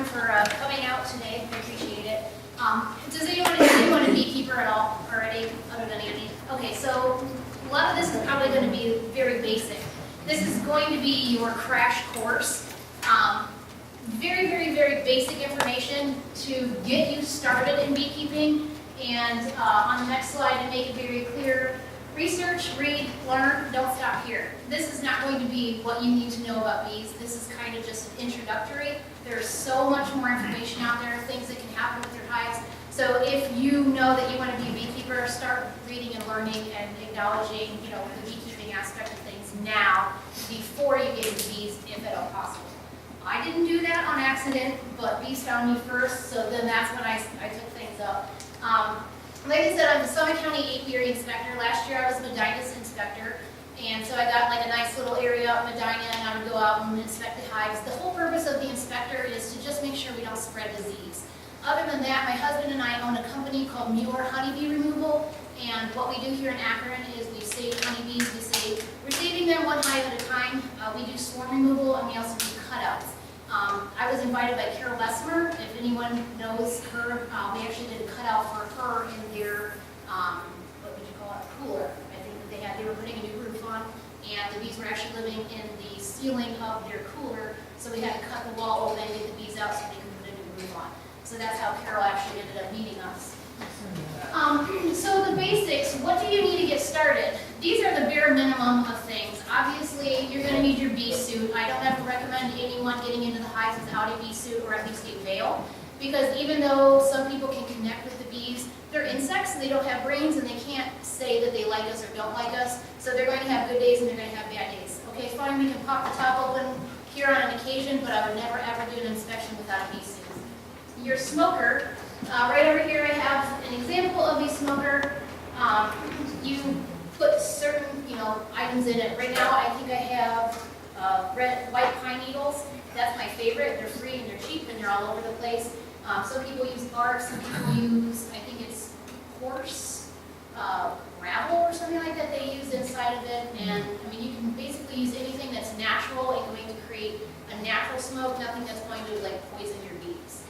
everyone for coming out today. I appreciate it. Does anyone a beekeeper at all already, other than Andy? Okay, so a lot of this is probably going to be very basic. This is going to be your crash course. Very, very, very basic information to get you started in beekeeping. And on the next slide, to make it very clear, research, read, learn, don't stop here. This is not going to be what you need to know about bees. This is kind of just an introductory. There's so much more information out there, things that can happen with your hives. So if you know that you want to be a beekeeper, start reading and learning and acknowledging, the beekeeping aspect of things now before you get into bees, if at all possible. I didn't do that on accident, but bees found me first, so then that's when I took things up. Like I said, I'm the Summit County Apiary Inspector. Last year I was Medina's inspector, and so I got like a nice little area up in Medina, and I would go out and inspect the hives. The whole purpose of the inspector is to just make sure we don't spread disease. Other than that, my husband and I own a company called Mueller honeybee removal, and what we do here in Akron is we save honeybees. We're saving them one hive at a time. We do swarm removal, and we also do cutouts. I was invited by Carol Bessemer. If anyone knows her, we actually did a cutout for her in their, what would you call it, cooler. I think that they were putting a new roof on, and the bees were actually living in the ceiling of their cooler, so we had to cut the wall open and get the bees out so they could put a new roof on. So that's how Carol actually ended up meeting us. So the basics, what do you need to get started? These are the bare minimum of things. Obviously, you're going to need your bee suit. I don't ever recommend anyone getting into the hives without a bee suit or at least a veil, because even though some people can connect with the bees, they're insects and they don't have brains and they can't say that they like us or don't like us, so they're going to have good days and they're going to have bad days. Okay, fine, we can pop the top open here on an occasion, but I would never ever do an inspection without a bee suit. Your smoker, right over here I have an example of a smoker. You put certain items in it. Right now I think I have white pine needles. That's my favorite. They're free and they're cheap and they're all over the place. Some people use bark, some people use, I think it's horse gravel or something like that they use inside of it. And I mean, you can basically use anything that's natural and going to create a natural smoke, nothing that's going to like poison your bees.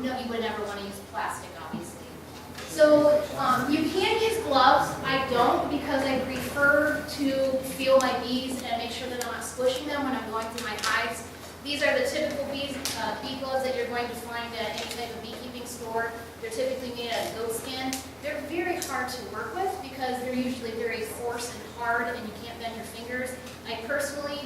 No, you would never want to use plastic, obviously. So you can use gloves. I don't, because I prefer to feel my bees and make sure that I'm not squishing them when I'm going through my hives. These are the typical bee gloves that you're going to find at any type of beekeeping store. They're typically made out of goat skin. They're very hard to work with because they're usually very coarse and hard and you can't bend your fingers. I personally,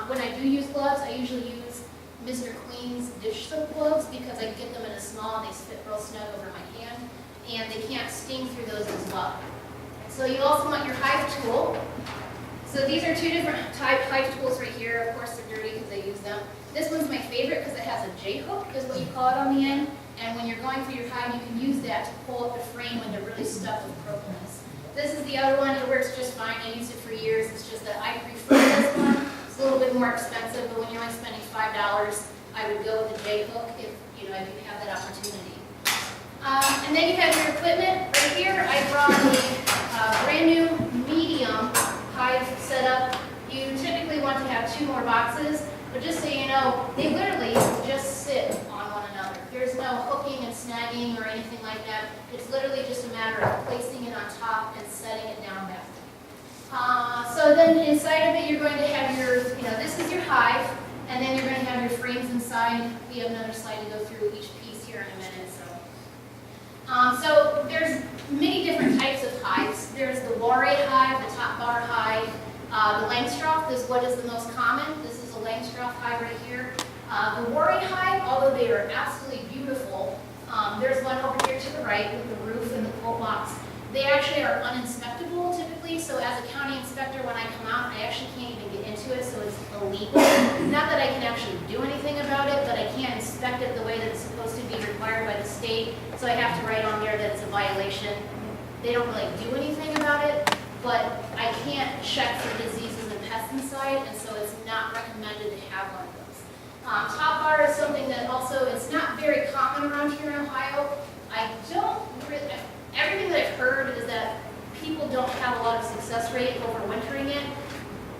when I do use gloves, I usually use Mr. Clean's dish soap gloves because I get them in a small and they fit real snug over my hand, and they can't sting through those as well. So you also want your hive tool. So these are two different hive tools right here. Of course they're dirty because I use them. This one's my favorite because it has a J-hook, is what you call it on the end, and when you're going through your hive you can use that to pull up the frame when they're really stuck with propolis. This is the other one. It works just fine. I used it for years. It's just that I prefer this one. It's a little bit more expensive, but when you're only spending $5, I would go with the J-hook if you have that opportunity. And then you have your equipment right here. I brought a brand new medium hive setup. You typically want to have 2 more boxes, but just so you know, they literally just sit on one another. There's no hooking and snagging or anything like that. It's literally just a matter of placing it on top and setting it down back. So then inside of it, you're going to have your, this is your hive, and then you're going to have your frames inside. We have another slide to go through each piece here in a minute. So there's many different types of hives. There's the Warre hive, the top bar hive, the Langstroth is what is the most common. This is a Langstroth hive right here. The Warre hive, although they are absolutely beautiful, there's one over here to the right with the roof and the coat box. They actually are uninspectable typically, so as a county inspector, when I come out, I actually can't even get into it, so it's illegal. Not that I can actually do anything about it, but I can't inspect it the way that it's supposed to be required by the state, so I have to write on there that it's a violation. They don't really do anything about it, but I can't check for diseases and pests inside, and so it's not recommended to have one of those. Top bar is something that also, it's not very common around here in Ohio. Everything that I've heard is that people don't have a lot of success rate overwintering it,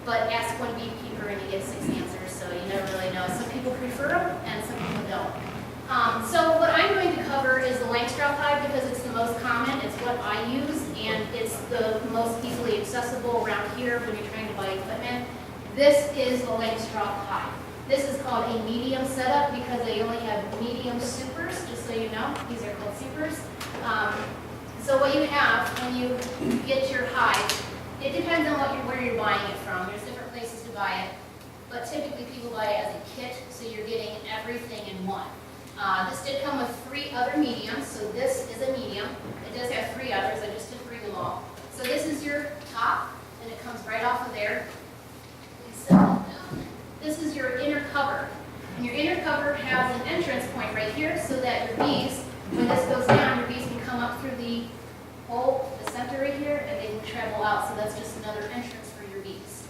but ask one beekeeper and you get 6 answers, so you never really know. Some people prefer them and some people don't. So what I'm going to cover is the Langstroth hive because it's the most common, it's what I use, and it's the most easily accessible around here when you're trying to buy equipment. This is a Langstroth hive. This is called a medium setup because they only have medium supers, just so you know. These are called supers. So what you have when you get your hive, it depends on where you're buying it from. There's different places to buy it, but typically people buy it as a kit, so you're getting everything in one. This did come with 3 other mediums, so this is a medium. It does have 3 others, I just didn't bring them all. So this is your top, and it comes right off of there. Please set that down. This is your inner cover. And your inner cover has an entrance point right here so that your bees, when this goes down, your bees can come up through the hole, the center right here, and they can travel out, so that's just another entrance for your bees.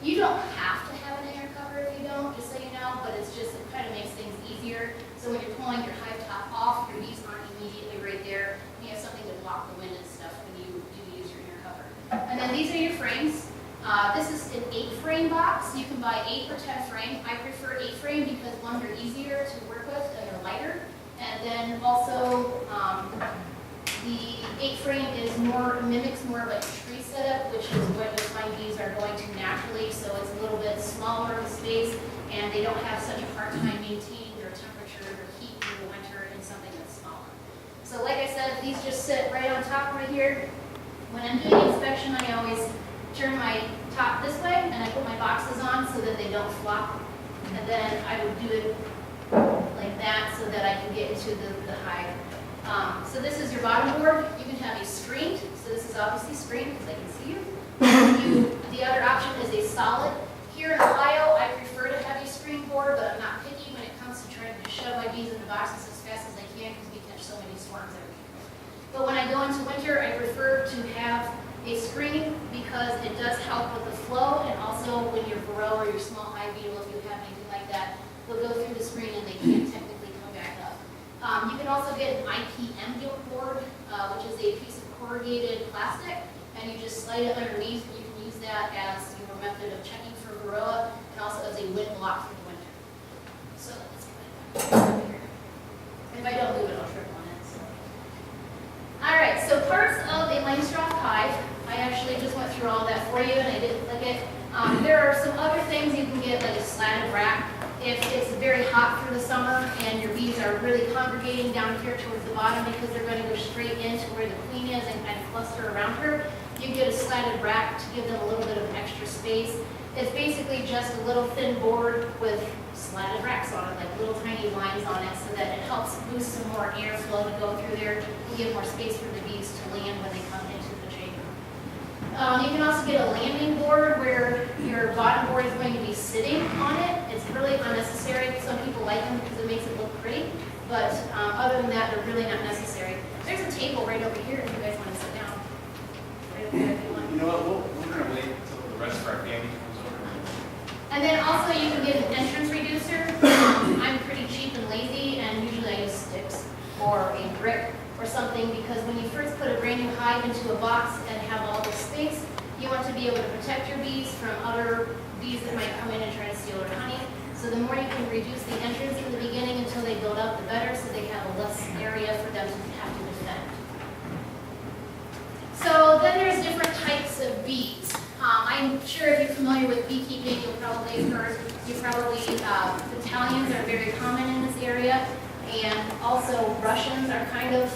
You don't have to have an inner cover if you don't, just so you know, but it's just, it kind of makes things easier. So when you're pulling your hive top off, your bees aren't immediately right there. You have something to block the wind and stuff when you do use your inner cover. And then these are your frames. This is an 8-frame box. You can buy 8 or 10 frame. I prefer 8-frame because one, they're easier to work with and they're lighter. And then also, the 8-frame mimics more of a tree setup, which is what the honeybees are going to naturally, so it's a little bit smaller of a space, and they don't have such a hard time maintaining their temperature or heat in the winter in something that's smaller. So like I said, these just sit right on top right here. When I'm doing inspection, I always turn my top this way, and I put my boxes on so that they don't flop. And then I would do it like that so that I can get into the hive. So this is your bottom board. You can have a screened, so this is obviously screened because I can see you. The other option is a solid. Here in Ohio, I prefer to have a screen board, but I'm not picky when it comes to trying to shove my bees into boxes as fast as I can because we catch so many swarms every year. But when I go into winter, I prefer to have a screen because it does help with the flow, and also when your varroa or your small hive beetle, if you have anything like that, they'll go through the screen and they can't technically come back up. You can also get an IPM board, which is a piece of corrugated plastic, and you just slide it underneath. You can use that as your method of checking for varroa, and also as a wind block for the winter. So let's get that over here. If I don't move it, I'll trip on it. So. All right, so parts of a Langstroth hive. I actually just went through all that for you, and I didn't like it. There are some other things you can get, like a slatted rack. If it's very hot through the summer and your bees are really congregating down here towards the bottom because they're going to go straight into where the queen is and kind of cluster around her, you get a slatted rack to give them a little bit of extra space. It's basically just a little thin board with slatted racks on it, like little tiny lines on it, so that it helps boost some more airflow to go through there and give more space for the bees to land when they come into the chamber. You can also get a landing board where your bottom board is going to be sitting on it. It's really unnecessary. Some people like them because it makes it look pretty, but other than that, they're really not necessary. There's a table right over here if you guys want to sit down. Right over there if you want. You know what, we're going to wait until the rest of our family comes over. And then also you can get an entrance reducer. I'm pretty cheap and lazy, and usually I use sticks or a brick or something, because when you first put a brand new hive into a box and have all this space, you want to be able to protect your bees from other bees that might come in and try to steal their honey. So the more you can reduce the entrance in the beginning until they build up, the better, so they have a less area for them to have to defend. So then there's different types of bees. I'm sure if you're familiar with beekeeping, you'll probably have heard, battalions are very common in this area. And also Russians are kind of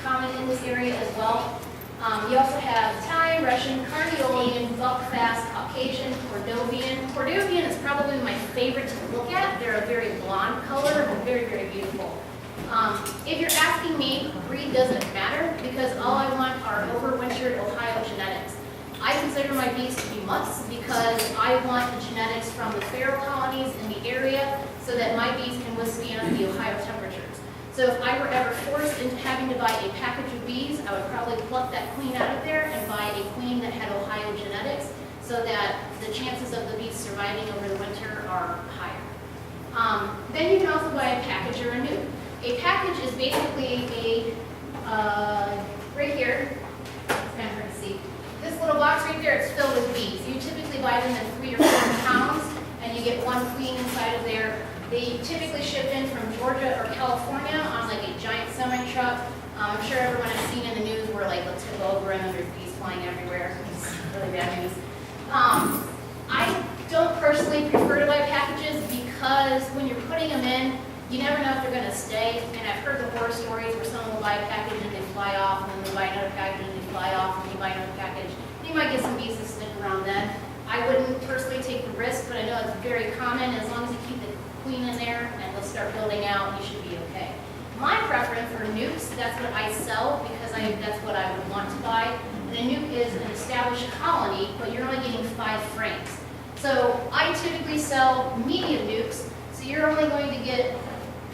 common in this area as well. You also have Italian, Russian, Carniolian, Buckfast, Caucasian, Cordovian. Cordovian is probably my favorite to look at. They're a very blonde color, but very, very beautiful. If you're asking me, breed doesn't matter because all I want are overwintered Ohio genetics. I consider my bees to be mutts because I want the genetics from the feral colonies in the area so that my bees can withstand the Ohio temperatures. So if I were ever forced into having to buy a package of bees, I would probably pluck that queen out of there and buy a queen that had Ohio genetics so that the chances of the bees surviving over the winter are higher. Then you can also buy a package or a new. A package is basically right here, it's kind of hard to see. This little box right there, it's filled with bees. You typically buy them in 3 or 4 pounds, and you get 1 queen inside of there. They typically ship in from Georgia or California on like a giant semi truck. I'm sure everyone has seen in the news where like let's tip over and there's bees flying everywhere. It's really bad news. I don't personally prefer to buy packages because when you're putting them in, you never know if they're going to stay. And I've heard the horror stories where someone will buy a package and they fly off, and then they buy another package and they fly off, and you buy another package. And you might get some bees that stick around then. I wouldn't personally take the risk, but I know it's very common. As long as you keep the queen in there and they'll start building out, you should be okay. My preference for nukes, that's what I sell because that's what I would want to buy. And a nuke is an established colony, but you're only getting 5 frames. So I typically sell medium nukes, so you're only going to get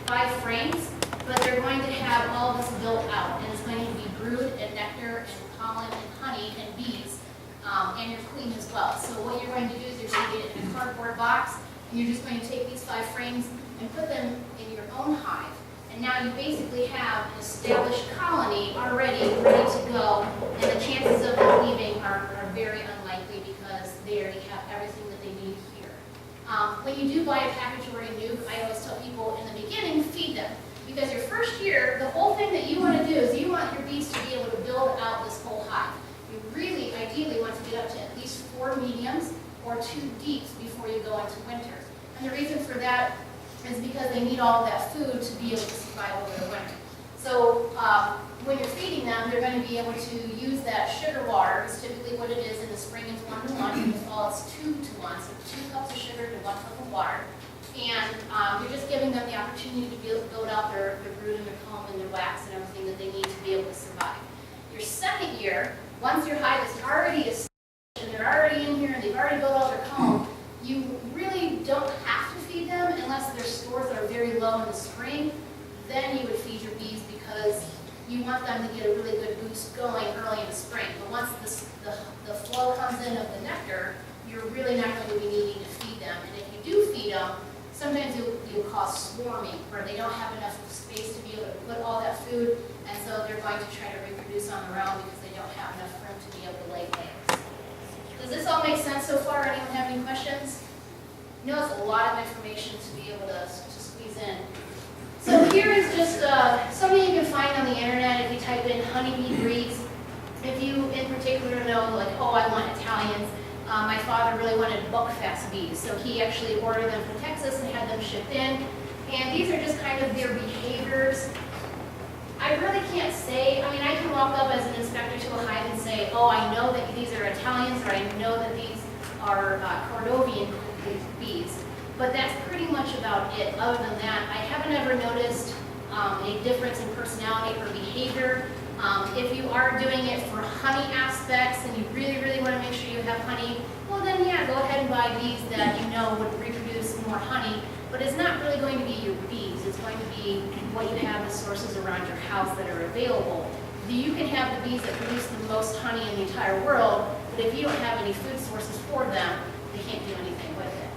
5 frames, but they're going to have all this built out, and it's going to be brood and nectar and pollen and honey and bees, and your queen as well. So what you're going to do is you're going to get it in a cardboard box, and you're just going to take these 5 frames and put them in your own hive. And now you basically have an established colony already ready to go, and the chances of them leaving are very unlikely because they already have everything that they need here. When you do buy a package or a nuke, I always tell people in the beginning, feed them. Because your first year, the whole thing that you want to do is you want your bees to be able to build out this whole hive. You really, ideally, want to get up to at least 4 mediums or 2 deeps before you go into winter. And the reason for that is because they need all of that food to be able to survive over the winter. So when you're feeding them, they're going to be able to use that sugar water. It's typically what it is in the spring. It's 1-to-1. In the fall, it's 2-to-1. So 2 cups of sugar to 1 cup of water. And you're just giving them the opportunity to build out their brood and their comb and their wax and everything that they need to be able to survive. Your second year, once your hive is already established and they're already in here and they've already built out their comb, you really don't have to feed them unless their stores are very low in the spring. Then you would feed your bees because you want them to get a really good boost going early in the spring. But once the flow comes in of the nectar, you're really not going to be needing to feed them. And if you do feed them, sometimes you'll cause swarming, where they don't have enough space to be able to put all that food, and so they're going to try to reproduce on their own because they don't have enough room to be able to lay eggs. Does this all make sense so far? Anyone have any questions? You know, it's a lot of information to be able to squeeze in. So here is just something you can find on the internet if you type in honeybee breeds. If you in particular know, like, oh, I want Italians. My father really wanted buckfast bees, so he actually ordered them from Texas and had them shipped in. And these are just kind of their behaviors. I really can't say, I mean, I can walk up as an inspector to a hive and say, oh, I know that these are Italians, or I know that these are Cordovian bees. But that's pretty much about it. Other than that, I haven't ever noticed a difference in personality or behavior. If you are doing it for honey aspects and you really, really want to make sure you have honey, well then yeah, go ahead and buy bees that you know would reproduce more honey. But it's not really going to be your bees. It's going to be what you have the sources around your house that are available. You can have the bees that produce the most honey in the entire world, but if you don't have any food sources for them, they can't do anything with it.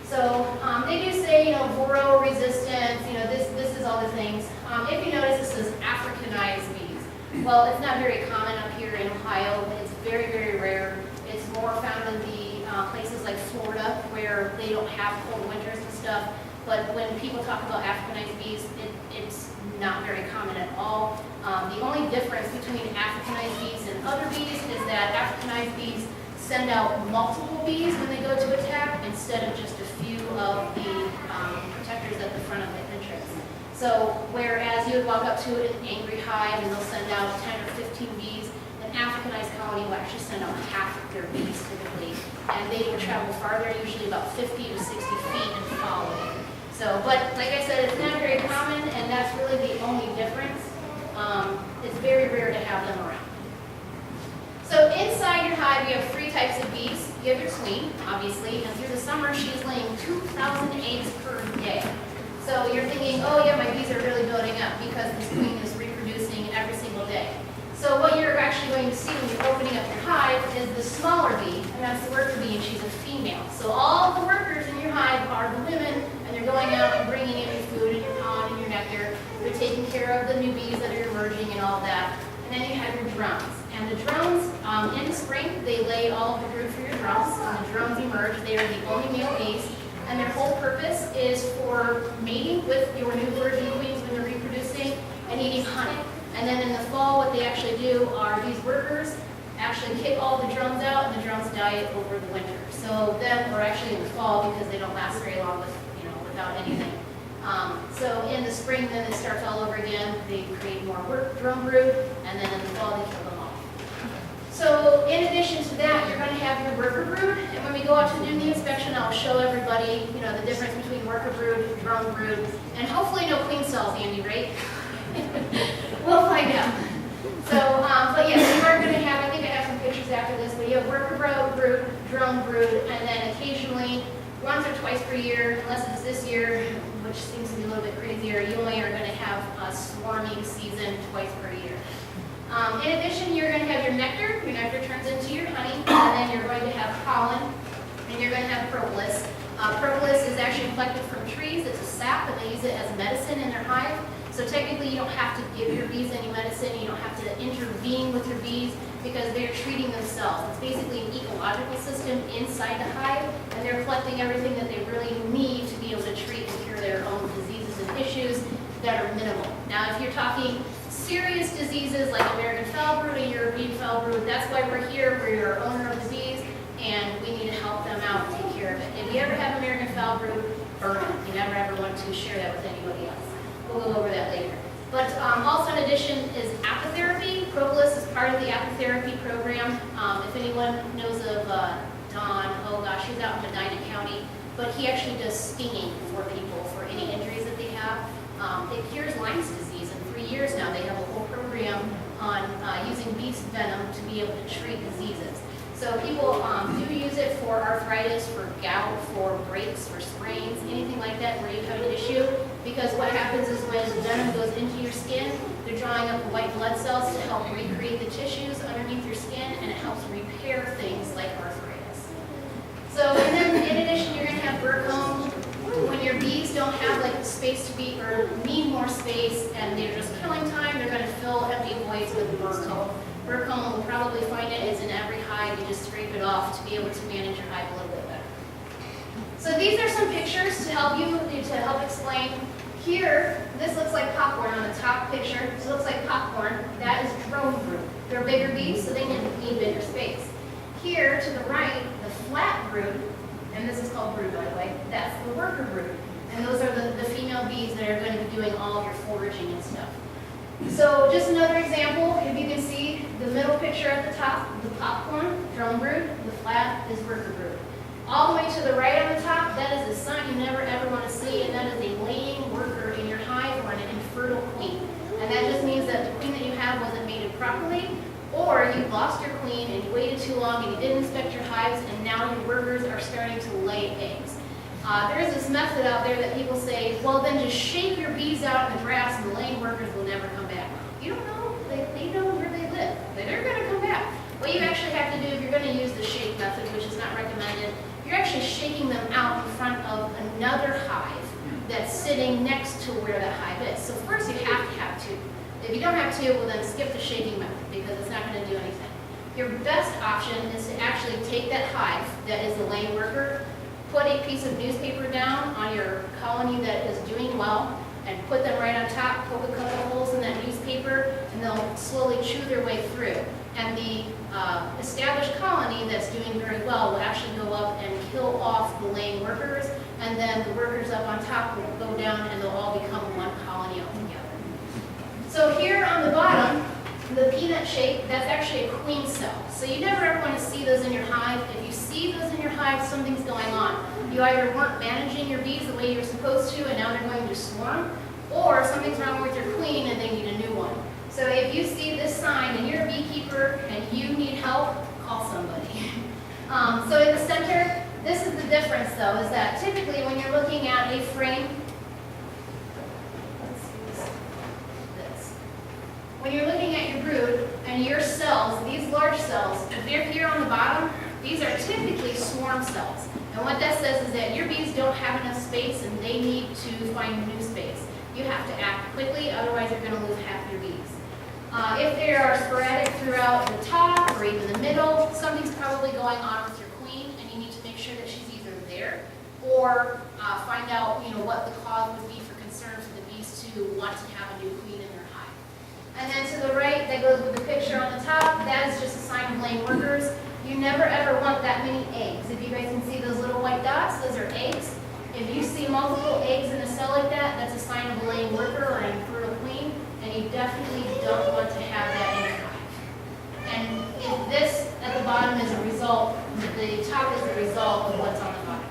So they do say, you know, Voro resistance, you know, this is all the things. If you notice, this is Africanized bees. Well, it's not very common up here in Ohio. It's very, very rare. It's more found in the places like Florida where they don't have cold winters and stuff. But when people talk about Africanized bees, it's not very common at all. The only difference between Africanized bees and other bees is that Africanized bees send out multiple bees when they go to attack instead of just a few of the protectors at the front of the entrance. So whereas you would walk up to an angry hive and they'll send out 10 or 15 bees, an Africanized colony will actually send out half of their bees typically. And they will travel farther, usually about 50 to 60 feet and follow it. So, but like I said, it's not very common, and that's really the only difference. It's very rare to have them around. So inside your hive, you have 3 types of bees. You have your queen, obviously, and through the summer, she's laying 2,000 eggs per day. So you're thinking, oh yeah, my bees are really building up because this queen is reproducing every single day. So what you're actually going to see when you're opening up your hive is the smaller bee, and that's the worker bee, and she's a female. So all the workers in your hive are the women, and they're going out and bringing in your food and your pollen and your nectar. They're taking care of the new bees that are emerging and all that. And then you have your drones. And the drones, in the spring, they lay all of the brood for your drones. When the drones emerge, they are the only male bees. and their whole purpose is for mating with your new virgin queens when they're reproducing and eating honey. And then in the fall, what they actually do are these workers actually kick all the drones out, and the drones die over the winter. So then we're actually in the fall because they don't last very long without anything. So in the spring, then it starts all over again. They create more drone brood, and then in the fall, they kill them all. So in addition to that, you're going to have your worker brood, and when we go out to do the inspection, I'll show everybody, the difference between worker brood, drone brood, and hopefully no queen cells, Andy, right? We'll find out. So, but yes, you are going to have, I think I have some pictures after this, but you have worker brood, drone brood, and then occasionally, once or twice per year, unless it's this year, which seems to be a little bit crazier, you only are going to have a swarming season twice per year. In addition, you're going to have your nectar. Your nectar turns into your honey, and then you're going to have pollen, and you're going to have propolis. Propolis is actually collected from trees. It's a sap, and they use it as medicine in their hive. So technically, you don't have to give your bees any medicine. You don't have to intervene with your bees because they're treating themselves. It's basically an ecological system inside the hive, and they're collecting everything that they really need to be able to treat and cure their own diseases and issues that are minimal. Now, if you're talking serious diseases like American foul brood and European foul brood, that's why we're here. We're your owner of the bees, and we need to help them out and take care of it. If you ever have American foul brood, burn it. You never ever want to share that with anybody else. We'll go over that later. But also in addition is apitherapy. Propolis is part of the apitherapy program. If anyone knows of Don, oh gosh, he's out in Medina County, but he actually does stinging for people for any injuries that they have. It cures Lyme's disease. In 3 years now, they have a whole program on using beast venom to be able to treat diseases. So people do use it for arthritis, for gout, for breaks, for sprains, anything like that where you have an issue. Because what happens is when the venom goes into your skin, they're drawing up white blood cells to help recreate the tissues underneath your skin, and it helps repair things like arthritis. So, and then in addition, you're going to have burr comb. When your bees don't have like space to be or need more space and they're just killing time, they're going to fill empty voids with burr comb. Burr comb, will probably find it is in every hive. You just scrape it off to be able to manage your hive a little bit better. So these are some pictures to help explain. Here, this looks like popcorn on the top picture. This looks like popcorn. That is drone brood. They're bigger bees, so they need bigger space. Here to the right, the flat brood, and this is called brood, by the way, that's the worker brood. And those are the female bees that are going to be doing all of your foraging and stuff. So just another example, if you can see the middle picture at the top, the popcorn, drone brood, the flat is worker brood. All the way to the right on the top, that is a sign you never ever want to see, and that is a laying worker in your hive or an infertile queen. And that just means that the queen that you have wasn't mated properly, or you lost your queen and you waited too long and you didn't inspect your hives, and now your workers are starting to lay eggs. There is this method out there that people say, well, then just shake your bees out in the grass and the laying workers will never come back. You don't know. They know where they live. They're going to come back. What you actually have to do, if you're going to use the shake method, which is not recommended, you're actually shaking them out in front of another hive that's sitting next to where that hive is. So first you have to have two. If you don't have two, well then skip the shaking method because it's not going to do anything. Your best option is to actually take that hive that is the laying worker, put a piece of newspaper down on your colony that is doing well, and put them right on top, poke a couple holes in that newspaper, and they'll slowly chew their way through. And the established colony that's doing very well will actually go up and kill off the laying workers, and then the workers up on top will go down and they'll all become one colony altogether. So here on the bottom, the peanut shape, that's actually a queen cell. So you never ever want to see those in your hive. If you see those in your hive, something's going on. You either weren't managing your bees the way you're supposed to, and now they're going to swarm, or something's wrong with your queen and they need a new one. So if you see this sign and you're a beekeeper and you need help, call somebody. So in the center, this is the difference though, is that typically when you're looking at a frame, let's see this. When you're looking at your brood and your cells, these large cells, if they're here on the bottom, these are typically swarm cells. And what that says is that your bees don't have enough space and they need to find new space. You have to act quickly, otherwise you're going to lose half your bees. If they are sporadic throughout the top or even the middle, something's probably going on with your queen and you need to make sure that she's either there or or find out, what the cause would be for concern for the bees to want to have a new queen in their hive. And then to the right, that goes with the picture on the top, that is just a sign of laying workers. You never ever want that many eggs. If you guys can see those little white dots, those are eggs. If you see multiple eggs in a cell like that, that's a sign of a laying worker or an infertile queen, and you definitely don't want to have that in your hive. And if this at the bottom is a result, the top is the result of what's on the bottom.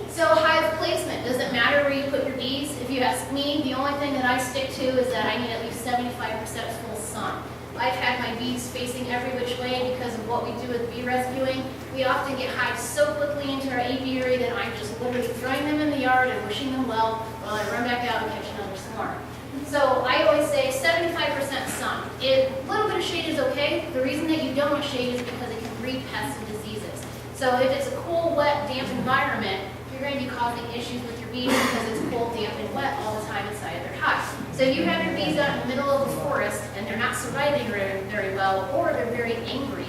So hive placement, does it matter where you put your bees? If you ask me, the only thing that I stick to is that I need at least 75% full sun. I've had my bees facing every which way because of what we do with bee rescuing. We often get hives so quickly into our apiary that I'm just literally throwing them in the yard and wishing them well while I run back out and catch another swarm. So I always say 75% sun. A little bit of shade is okay. The reason that you don't want shade is because it can breed pests and diseases. So if it's a cool, wet, damp environment, you're going to be causing issues with your bees because it's cold, damp, and wet all the time inside of their hive. So if you have your bees out in the middle of the forest and they're not surviving very well, or they're very angry,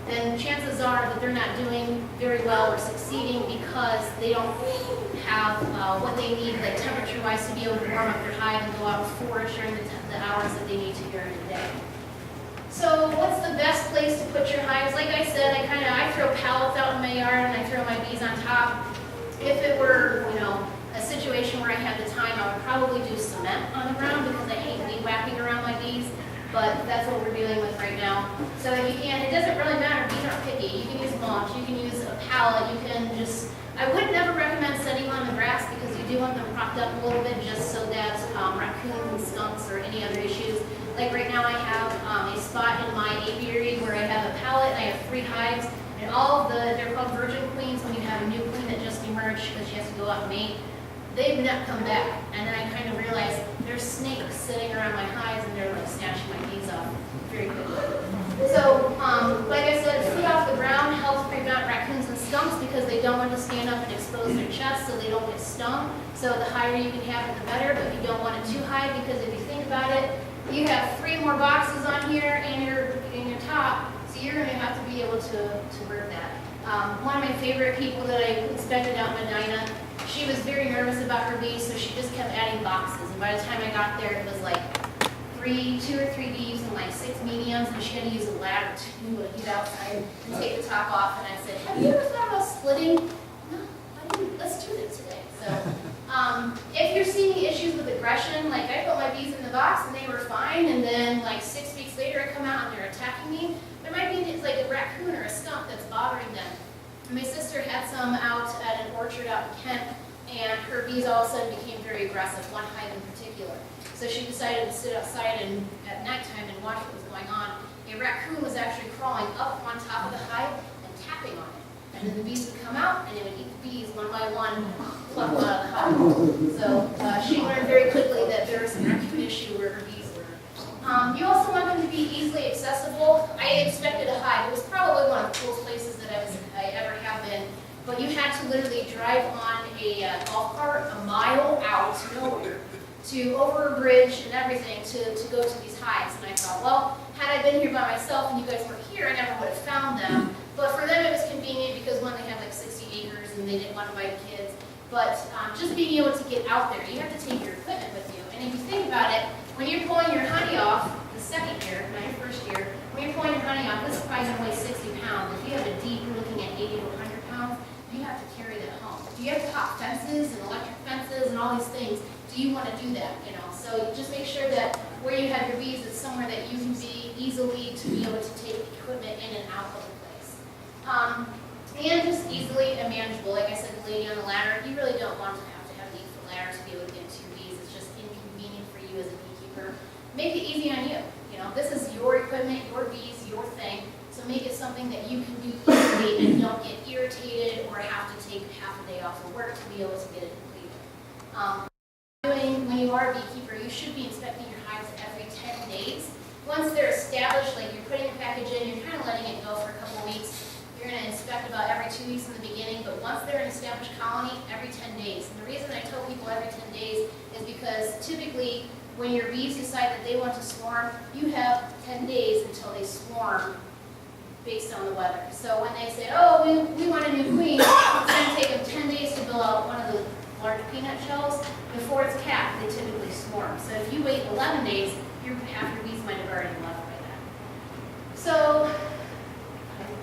then chances are that they're not doing very well or succeeding because they don't have what they need, like temperature-wise, to be able to warm up their hive and go out and forage during the hours that they need to during the day. So what's the best place to put your hives? Like I said, I throw pallets out in my yard and I throw my bees on top. If it were, a situation where I had the time, I would probably do cement on the ground because I hate weed whacking around my bees, but that's what we're dealing with right now. So if you can, it doesn't really matter, bees aren't picky. You can use mulch, you can use a pallet, you can just, I would never recommend setting on the grass because you do want them propped up a little bit just so that raccoons and skunks or any other issues. Like right now I have a spot in my apiary where I have a pallet and I have 3 hives. And all of they're called virgin queens when you have a new queen that just emerged because she has to go out and mate. They've not come back. And then I kind of realized there's snakes sitting around my hives and they're like snatching my bees off very quickly. So, like I said, food off the ground helps prevent raccoons and skunks because they don't want to stand up and expose their chests so they don't get stung. So the higher you can have it, the better, but you don't want it too high because if you think about it, you have 3 more boxes on here and your top. So you're going to have to be able to work that. One of my favorite people that I inspected out in Medina, she was very nervous about her bees, so she just kept adding boxes. And by the time I got there, it was like 2 or 3 bees and like 6 mediums, and she had to use a ladder to get outside and take the top off. And I said, have you ever thought about splitting? No, I didn't. Let's do this today. So if you're seeing issues with aggression, like I put my bees in the box and they were fine, and then like 6 weeks later I come out and they're attacking me, there might be like a raccoon or a skunk that's bothering them. And my sister had some out at an orchard out in Kent, and her bees all of a sudden became very aggressive, one hive in particular. So she decided to sit outside and at nighttime and watch what was going on. A raccoon was actually crawling up on top of the hive and tapping on it. And then the bees would come out and it would eat the bees one by one, pluck them out of the hive. So she learned very quickly that there was a raccoon issue where her bees were. You also want them to be easily accessible. I inspected a hive. It was probably one of the coolest places that I ever have been. But you had to literally drive on a golf cart a mile out nowhere to over a bridge and everything to go to these hives. And I thought, well, had I been here by myself and you guys weren't here, I never would have found them. But for them it was convenient because one, they have like 60 acres and they didn't want to bite kids. But just being able to get out there, you have to take your equipment with you. And if you think about it, when you're pulling your honey off the second year, not your first year, when you're pulling your honey off, this is probably going to weigh 60 pounds. If you have a deep, you're looking at 80 to 100 pounds, you have to carry that home. If you have to hop fences and electric fences and all these things, do you want to do that? So just make sure that where you have your bees is somewhere that you can be easily to be able to take equipment in and out of the place. And just easily and manageable. Like I said, the lady on the ladder, you really don't want to have a need for ladder to be able to get to your bees. It's just inconvenient for you as a beekeeper. Make it easy on you. This is your equipment, your bees, your thing. So make it something that you can do easily and don't get irritated or have to take half a day off of work to be able to get it completed. When you are a beekeeper, you should be inspecting your hives every 10 days. Once they're established, like you're putting a package in, you're kind of letting it go for a couple of weeks. You're going to inspect about every 2 weeks in the beginning, but once they're an established colony, every 10 days. And the reason I tell people every 10 days is because typically when your bees decide that they want to swarm, you have 10 days until they swarm based on the weather. So when they say, oh, we want a new queen, it's going to take them 10 days 11 days, half your bees might have already left by then. So,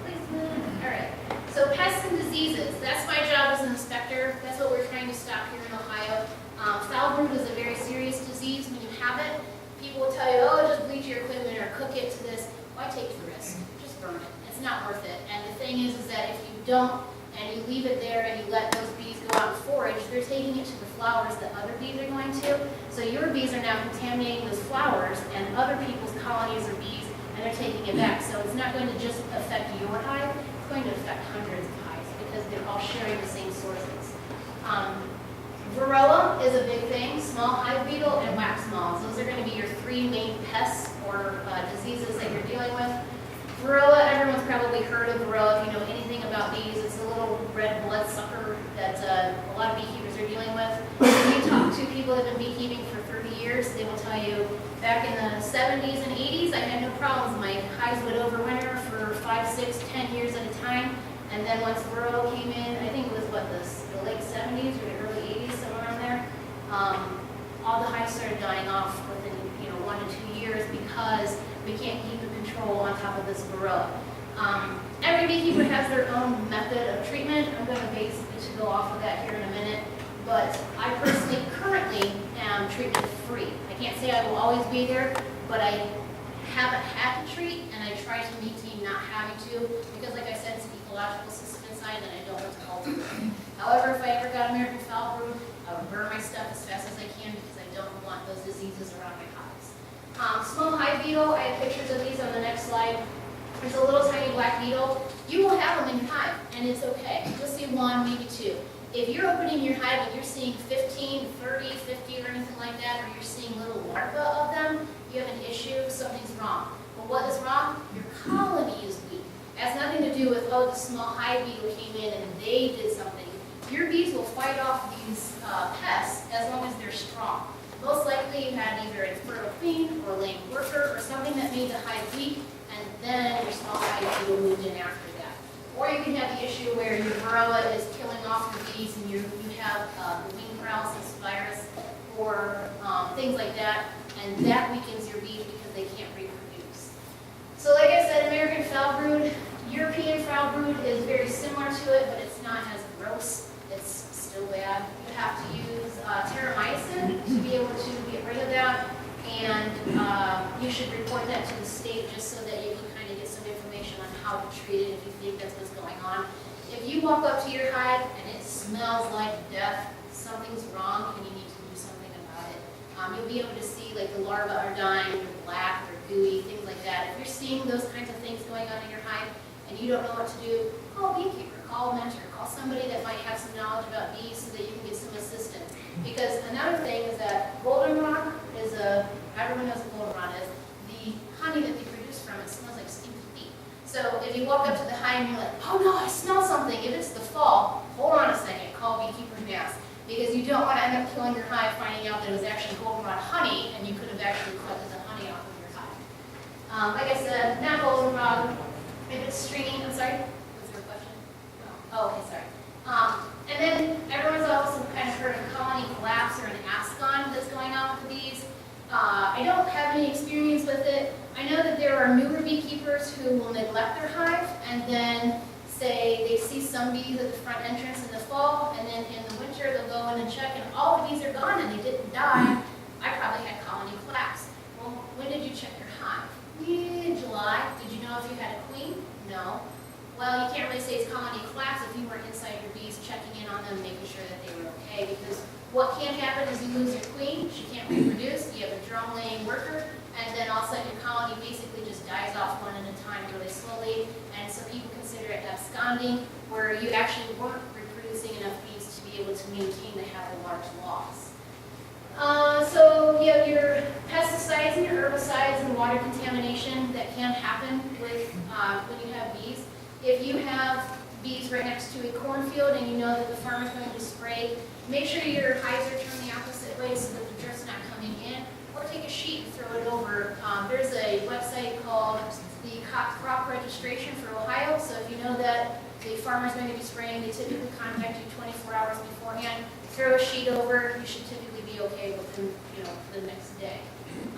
placement, all right. So pests and diseases, that's my job as an inspector. That's what we're trying to stop here in Ohio. Foul brood is a very serious disease. When you have it, people will tell you, oh, just bleach your equipment or cook it to this. Why take the risk? Just burn it. It's not worth it. And the thing is that if you don't, and you leave it there and you let those bees go out and forage, they're taking it to the flowers that other bees are going to. So your bees are now contaminating those flowers and other people's colonies or bees, and they're taking it back. So it's not going to just affect your hive, it's going to affect hundreds of hives because they're all sharing the same sources. Varroa is a big thing, small hive beetle and wax moths. Those are going to be your three main pests or diseases that you're dealing with. Varroa, everyone's probably heard of Varroa if you know anything about bees. It's a little red bloodsucker that a lot of beekeepers are dealing with. If you talk to people that have been beekeeping for 30 years, they will tell you back in the 70s and 80s, I had no problems. My hives would overwinter for 5, 6, 10 years at a time. And then once Varroa came in, I think it was what, the late 70s or the early 80s, somewhere around there, all the hives started dying off within 1 to 2 years because we can't keep the control on top of this Varroa. Every beekeeper has their own method of treatment. I'm going to basically go off of that here in a minute. But I personally currently am treatment free. I can't say I will always be there, but I haven't had to treat, and I try to maintain not having to, because like I said, it's an ecological system inside and I don't want to alter it. However, if I ever got American foul brood, I would burn my stuff as fast as I can because I don't want those diseases around my hives. Small hive beetle, I have pictures of these on the next slide. There's a little tiny black beetle. You will have them in your hive, and it's okay. You'll see one, maybe two. If you're opening your hive and you're seeing 15, 30, 50, or anything like that, or you're seeing little larvae of them, you have an issue, something's wrong. Well, what is wrong? Your colony is weak. It has nothing to do with, oh, the small hive beetle came in and they did something. Your bees will fight off these pests as long as they're strong. Most likely you had either a infertile queen or a lame worker or something that made the hive weak, and then your small hive beetle moved in after that. Or you can have the issue where your Varroa is killing off your bees and you have the wing paralysis virus or things like that, and that weakens your bees because they can't reproduce. So like I said, American foul brood, European foul brood is very similar to it, but it's not as gross. It's still bad. You have to use terramycin to be able to get rid of that, and you should report that to the state just so that you can kind of get some information on how to treat it if you think that's what's going on. If you walk up to your hive and it smells like death, something's wrong and you need to do something about it. You'll be able to see like the larvae are dying, they're black, they're gooey, things like that. If you're seeing those kinds of things going on in your hive and you don't know what to do, call a beekeeper, call a mentor, call somebody that might have some knowledge about bees so that you can get some assistance. Because another thing is that goldenrod is everyone knows what goldenrod is, the honey that they produce from it smells like stinky feet. So if you walk up to the hive and you're like, oh no, I smell something, if it's the fall, hold on a second, call beekeeper gas. Because you don't want to end up killing your hive finding out that it was actually goldenrod honey and you could have actually collected the honey off of your hive. Like I said, not goldenrod, if it's stringy, I'm sorry, was there a question? No. Oh, okay, sorry. And then everyone's also kind of heard of colony collapse or an ascon that's going on with the bees. I don't have any experience with it. I know that there are newer beekeepers who will neglect their hive and then say they see some bees at the front entrance in the fall, and then in the winter they'll go in and check and all the bees are gone and they didn't die. I probably had colony collapse. Well, when did you check your hive? July. Did you know if you had a queen? No. Well, you can't really say it's colony collapse if you weren't inside your bees checking in on them, making sure that they were okay, because what can happen is you lose your queen, she can't reproduce, you have a drone laying worker, and then all of a sudden your colony basically just dies off one at a time really slowly, and so people consider it absconding, where you actually weren't reproducing enough bees to be able to maintain to have a large loss. So you have your pesticides and your herbicides and water contamination that can happen with when you have bees. If you have bees right next to a cornfield and you know that the farmer is going to spray, make sure your hives are turned the opposite way so that the dirt's not coming in, or take a sheet and throw it over. There's a website called the Crop Registration for Ohio, so if you know that the farmer is going to be spraying, they typically contact you 24 hours beforehand, throw a sheet over, you should typically be okay within the next day.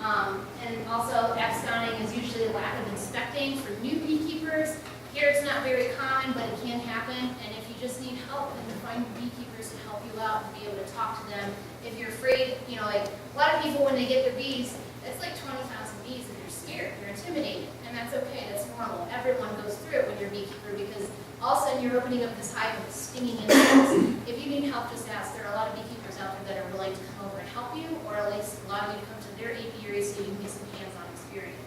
And also absconding is usually a lack of inspecting for new beekeepers. Here it's not very common, but it can happen. And if you just need help, then you find beekeepers to help you out and be able to talk to them. If you're afraid, you know, like a lot of people when they get their bees, it's like 20,000 bees and you're scared, you're intimidated. And that's okay, that's normal. Everyone goes through it when you're a beekeeper because all of a sudden you're opening up this hive with stinging insects. If you need help, just ask. There are a lot of beekeepers out there that are willing to come over and help you, or at least allow you to come to their apiary so you can get some hands-on experience.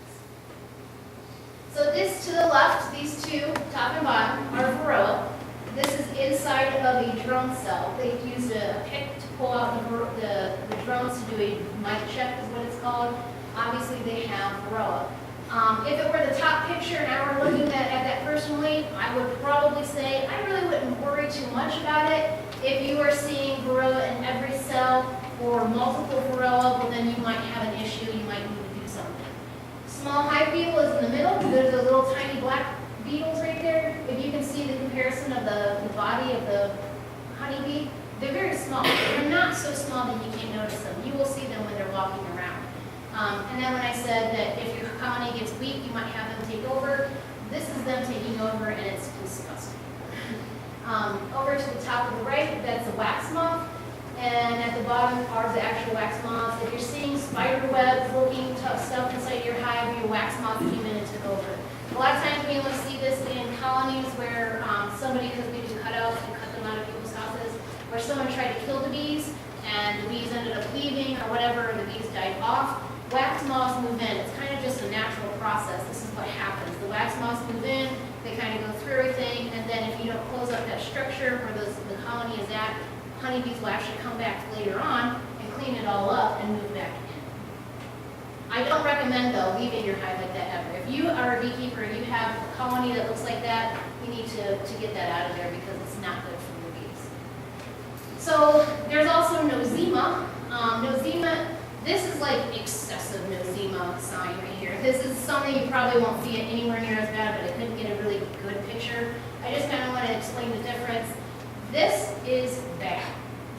So this to the left, these two, top and bottom, are varroa. This is inside of a drone cell. They used a pick to pull out the drones to do a mic check is what it's called. Obviously they have varroa. If it were the top picture and I were looking at that personally, I would probably say I really wouldn't worry too much about it. If you are seeing varroa in every cell or multiple varroa, well then you might have an issue, you might need to do something. Small hive beetle is in the middle. There's a little tiny black beetles right there. If you can see the comparison of the body of the honeybee, they're very small. They're not so small that you can't notice them. You will see them when they're walking around. And then when I said that if your colony gets weak, you might have them take over, this is them taking over and it's disgusting. Over to the top of the right, that's a wax moth. And at the bottom are the actual wax moths. If you're seeing spider webs looking tough stuff inside your hive, your wax moth came in and took over. A lot of times we only see this in colonies where somebody, because we do cutouts and cut them out of people's houses, where someone tried to kill the bees and the bees ended up leaving or whatever, and the bees died off. Wax moths move in. It's kind of just a natural process. This is what happens. The wax moths move in, they kind of go through everything, and then if you don't close up that structure where the colony is at, honeybees will actually come back later on and clean it all up and move back in. I don't recommend, though, leaving your hive like that ever. If you are a beekeeper and you have a colony that looks like that, you need to get that out of there because it's not good for your bees. So there's also nosema. Nosema, this is like excessive nosema sign right here. This is something you probably won't see it anywhere near as bad, but I couldn't get a really good picture. I just kind of want to explain the difference. This is bad.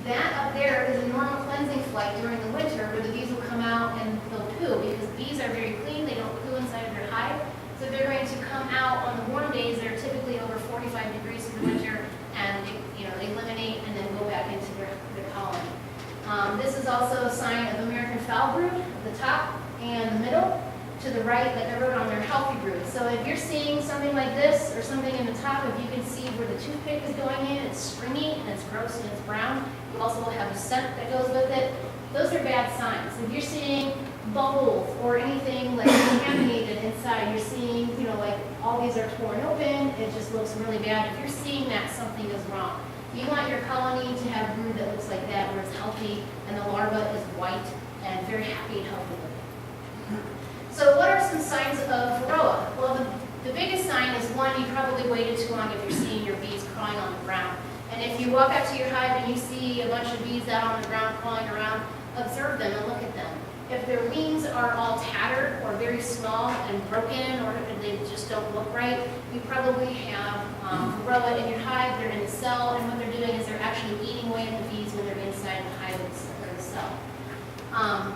That up there is a normal cleansing flight during the winter where the bees will come out and they'll poo because bees are very clean. They don't poo inside of their hive. So they're going to come out on the warm days. They're typically over 45 degrees in the winter and they eliminate and then go back into their colony. This is also a sign of American foul brood at the top and the middle. To the right, like I wrote on there, healthy brood. So if you're seeing something like this or something in the top, if you can see where the toothpick is going in, it's stringy and it's gross and it's brown. You also will have a scent that goes with it. Those are bad signs. If you're seeing bubbles or anything like contaminated inside, you're seeing, like all these are torn open, it just looks really bad. If you're seeing that, something is wrong. You want your colony to have brood that looks like that, where it's healthy and the larva is white and very happy and healthy looking. So what are some signs of varroa? Well, the biggest sign is one, you probably waited too long if you're seeing your bees crawling on the ground. And if you walk up to your hive and you see a bunch of bees out on the ground crawling around, observe them and look at them. If their wings are all tattered or very small and broken or they just don't look right, you probably have varroa in your hive. They're in the cell, and what they're doing is they're actually eating away at the bees when they're inside the hive or the cell.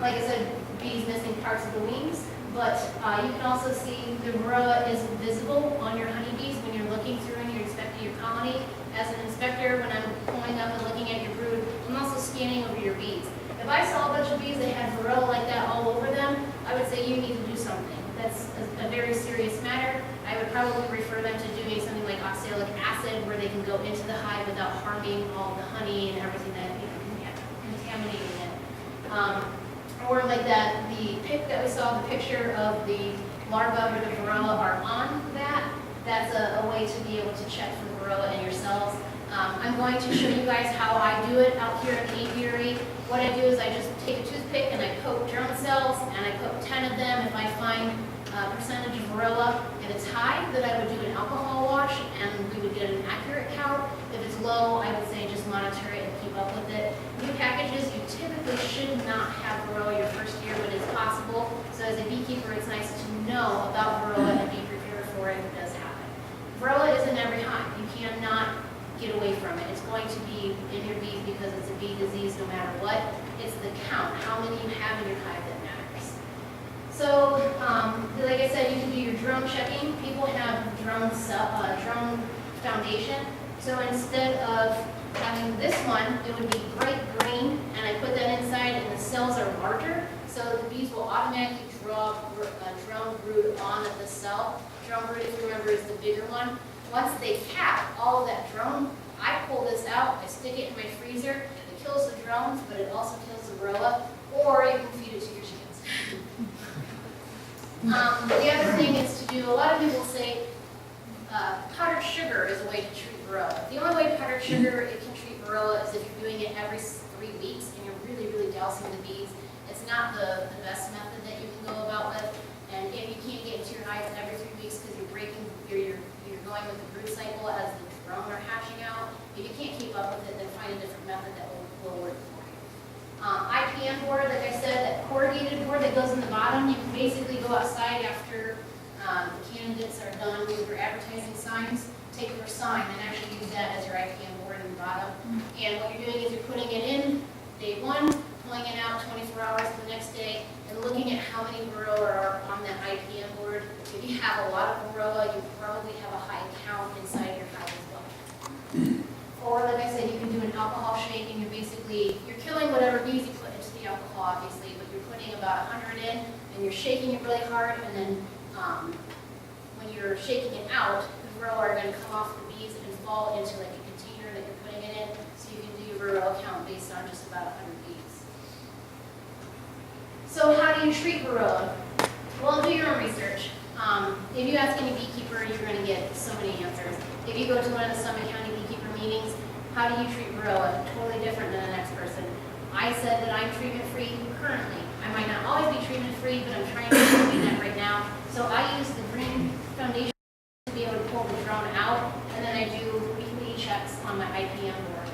Like I said, bees missing parts of the wings. But you can also see the varroa is visible on your honeybees when you're looking through and you're inspecting your colony. As an inspector, when I'm pulling up and looking at your brood, I'm also scanning over your bees. If I saw a bunch of bees that had varroa like that all over them, I would say you need to do something. That's a very serious matter. I would probably refer them to doing something like oxalic acid where they can go into the hive without harming all the honey and everything that contaminating it. Or like that, the pic that we saw, the picture of the larva or the varroa are on that. That's a way to be able to check for varroa in your cells. I'm going to show you guys how I do it out here in the apiary. What I do is I just take a toothpick and I poke drone cells and I poke 10 of them. If I find a percentage of varroa and it's high, then I would do an alcohol wash and we would get an accurate count. If it's low, I would say just monitor it and keep up with it. New packages, you typically should not have varroa your first year, but it's possible. So as a beekeeper, it's nice to know about varroa and be prepared for it if it does happen. Varroa is in every hive. You cannot get away from it. It's going to be in your bees because it's a bee disease no matter what. It's the count, how many you have in your hive that matters. So, like I said, you can do your drone checking. People have drone foundation. So instead of having this one, it would be bright green, and I put that inside, and the cells are larger, so the bees will automatically draw drone brood on the cell. Drone brood, if you remember, is the bigger one. Once they cap all of that drone, I pull this out, I stick it in my freezer. It kills the drones, but it also kills the varroa, or you can feed it to your chickens. The other thing is to do, a lot of people say powdered sugar is a way to treat varroa. The only way powdered sugar it can treat varroa is if you're doing it every 3 weeks and you're really, really dousing the bees. It's not the best method that you can go about with. And if you can't get into your hives every 3 weeks because you're going with the brood cycle as the drone are hatching out, if you can't keep up with it, then find a different method that will work for you. IPM board, like I said, that corrugated board that goes in the bottom, you can basically go outside after the candidates are done with your advertising signs, take your sign and actually use that as your IPM board in the bottom. And what you're doing is you're putting it in day 1, pulling it out 24 hours the next day, and looking at how many varroa are on that IPM board. If you have a lot of varroa, you probably have a high count inside your hive as well. Or like I said, you can do an alcohol shake, and you're killing whatever bees you put into the alcohol, obviously, but you're putting about 100 in, and you're shaking it really hard, and then when you're shaking it out, the varroa are going to come off the bees and fall into like a container that you're putting it in, so you can do your varroa count based on just about 100 bees. So how do you treat varroa? Well, do your own research. If you ask any beekeeper, you're going to get so many answers. If you go to one of the Summit County beekeeper meetings, how do you treat varroa? Totally different than the next person. I said that I'm treatment-free currently. I might not always be treatment-free, but I'm trying to do that right now. So I use the green foundation to be able to pull the drone out, and then I do weekly checks on my IPM board.